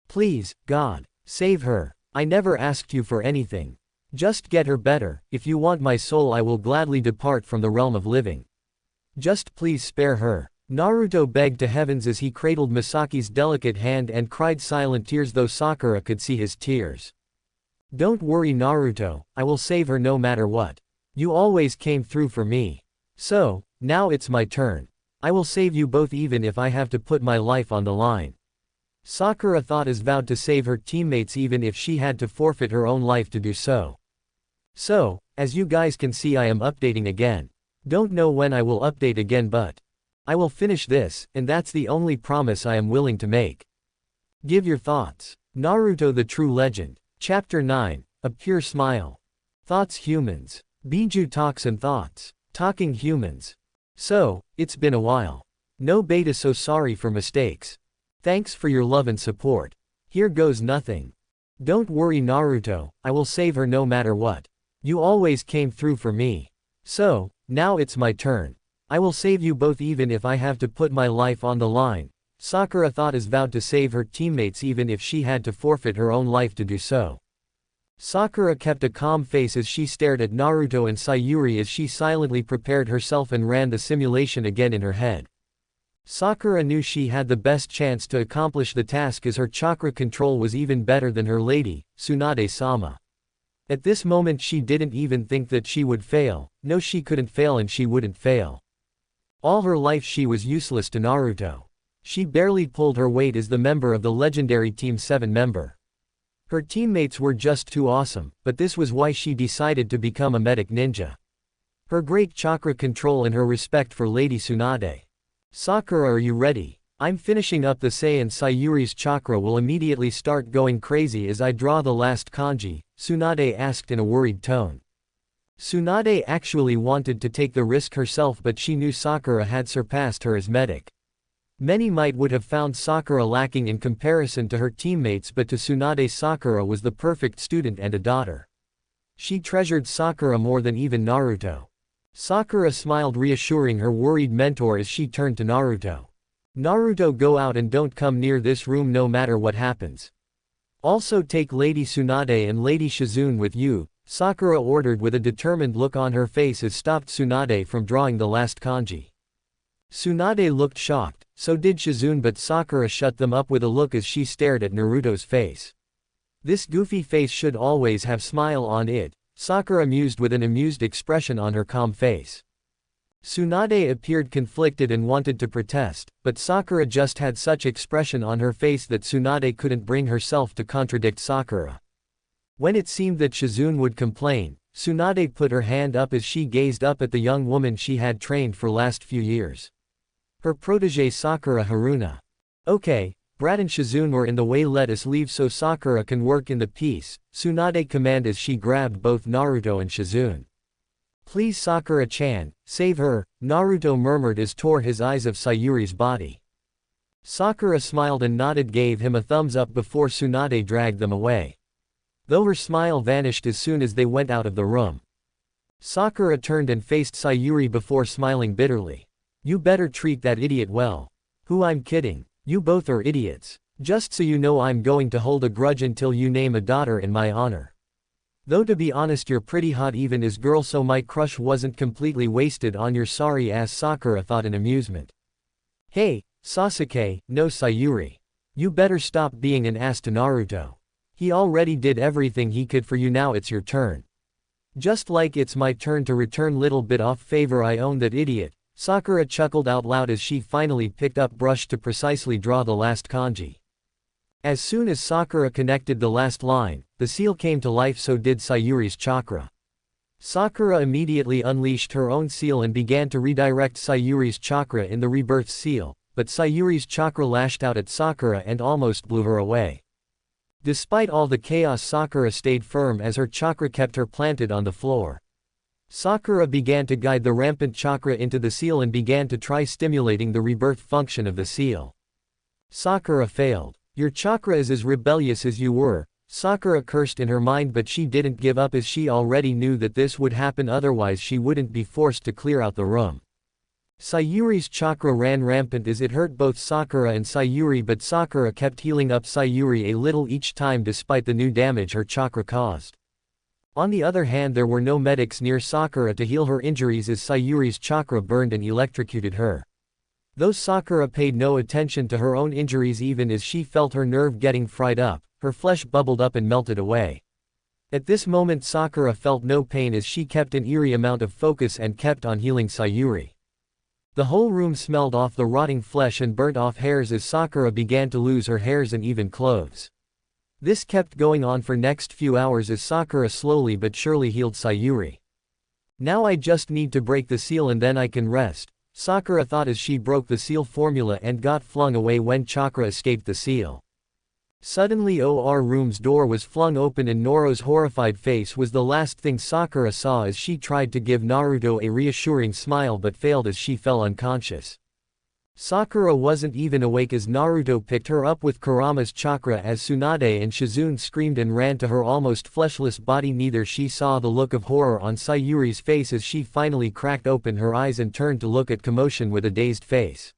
Please, God, save her. I never asked you for anything. Just get her better. If you want my soul, I will gladly depart from the realm of living. Just please spare her. Naruto begged to heavens as he cradled Misaki's delicate hand and cried silent tears, though Sakura could see his tears. Don't worry, Naruto, I will save her no matter what. You always came through for me. So, now it's my turn. I will save you both even if I have to put my life on the line. Sakura thought as vowed to save her teammates even if she had to forfeit her own life to do so. So, as you guys can see, I am updating again. Don't know when I will update again, but I will finish this, and that's the only promise I am willing to make. Give your thoughts. Naruto the True Legend. Chapter 9, A Pure Smile. Thoughts humans. Biju talks and thoughts. Talking humans. So, it's been a while. No beta, so sorry for mistakes. Thanks for your love and support. Here goes nothing. Don't worry, Naruto, I will save her no matter what. You always came through for me. So, now it's my turn. I will save you both even if I have to put my life on the line. Sakura thought as vowed to save her teammates even if she had to forfeit her own life to do so. Sakura kept a calm face as she stared at Naruto and Sayuri as she silently prepared herself and ran the simulation again in her head. Sakura knew she had the best chance to accomplish the task as her chakra control was even better than her lady, Tsunade-sama. At this moment she didn't even think that she would fail. No, she couldn't fail and she wouldn't fail. All her life she was useless to Naruto. She barely pulled her weight as the member of the legendary Team 7 member. Her teammates were just too awesome, but this was why she decided to become a medic ninja. Her great chakra control and her respect for Lady Tsunade. Sakura, are you ready? I'm finishing up the Sei and Sayuri's chakra will immediately start going crazy as I draw the last kanji, Tsunade asked in a worried tone. Tsunade actually wanted to take the risk herself, but she knew Sakura had surpassed her as medic. Many would have found Sakura lacking in comparison to her teammates, but to Tsunade, Sakura was the perfect student and a daughter. She treasured Sakura more than even Naruto. Sakura smiled, reassuring her worried mentor as she turned to Naruto. Naruto, go out and don't come near this room no matter what happens. Also take Lady Tsunade and Lady Shizune with you, Sakura ordered with a determined look on her face as stopped Tsunade from drawing the last kanji. Tsunade looked shocked, so did Shizune, but Sakura shut them up with a look as she stared at Naruto's face. This goofy face should always have smile on it, Sakura mused with an amused expression on her calm face. Tsunade appeared conflicted and wanted to protest, but Sakura just had such expression on her face that Tsunade couldn't bring herself to contradict Sakura. When it seemed that Shizune would complain, Tsunade put her hand up as she gazed up at the young woman she had trained for last few years. Her protégé Sakura Haruna. Okay, Brat and Shizune were in the way, let us leave so Sakura can work in the peace, Tsunade commanded as she grabbed both Naruto and Shizune. Please Sakura-chan, save her, Naruto murmured as tore his eyes of Sayuri's body. Sakura smiled and nodded, gave him a thumbs up before Tsunade dragged them away. Though her smile vanished as soon as they went out of the room. Sakura turned and faced Sayuri before smiling bitterly. You better treat that idiot well. Who? I'm kidding. You both are idiots. Just so you know, I'm going to hold a grudge until you name a daughter in my honor. Though to be honest, you're pretty hot even as girl, so my crush wasn't completely wasted on your sorry ass, Sakura thought in amusement. Hey, Sasuke, no Sayuri. You better stop being an ass to Naruto. He already did everything he could for you, now it's your turn. Just like it's my turn to return little bit off favor, I own that idiot. Sakura chuckled out loud as she finally picked up brush to precisely draw the last kanji. As soon as Sakura connected the last line, the seal came to life, so did Sayuri's chakra. Sakura immediately unleashed her own seal and began to redirect Sayuri's chakra in the rebirth seal, but Sayuri's chakra lashed out at Sakura and almost blew her away. Despite all the chaos, Sakura stayed firm as her chakra kept her planted on the floor. Sakura began to guide the rampant chakra into the seal and began to try stimulating the rebirth function of the seal. Sakura failed. Your chakra is as rebellious as you were, Sakura cursed in her mind, but she didn't give up as she already knew that this would happen, otherwise she wouldn't be forced to clear out the room. Sayuri's chakra ran rampant as it hurt both Sakura and Sayuri, but Sakura kept healing up Sayuri a little each time despite the new damage her chakra caused. On the other hand, there were no medics near Sakura to heal her injuries as Sayuri's chakra burned and electrocuted her. Though Sakura paid no attention to her own injuries, even as she felt her nerve getting fried up, her flesh bubbled up and melted away. At this moment Sakura felt no pain as she kept an eerie amount of focus and kept on healing Sayuri. The whole room smelled off the rotting flesh and burnt off hairs as Sakura began to lose her hairs and even clothes. This kept going on for next few hours as Sakura slowly but surely healed Sayuri. Now I just need to break the seal and then I can rest, Sakura thought as she broke the seal formula and got flung away when chakra escaped the seal. Suddenly OR room's door was flung open and Noro's horrified face was the last thing Sakura saw as she tried to give Naruto a reassuring smile but failed as she fell unconscious. Sakura wasn't even awake as Naruto picked her up with Kurama's chakra as Tsunade and Shizune screamed and ran to her almost fleshless body. Neither she saw the look of horror on Sayuri's face as she finally cracked open her eyes and turned to look at commotion with a dazed face.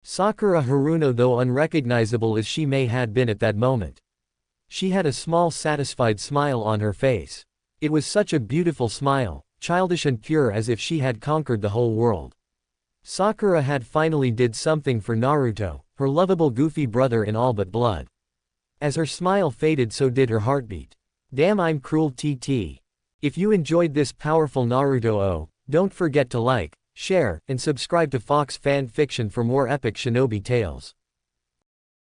Sakura Haruno, though unrecognizable as she may had been at that moment. She had a small satisfied smile on her face. It was such a beautiful smile, childish and pure, as if she had conquered the whole world. Sakura had finally did something for Naruto, her lovable goofy brother in all but blood. As her smile faded, so did her heartbeat. Damn, I'm cruel TT. If you enjoyed this powerful Naruto OU, don't forget to like, share, and subscribe to Fox Fan Fiction for more epic shinobi tales.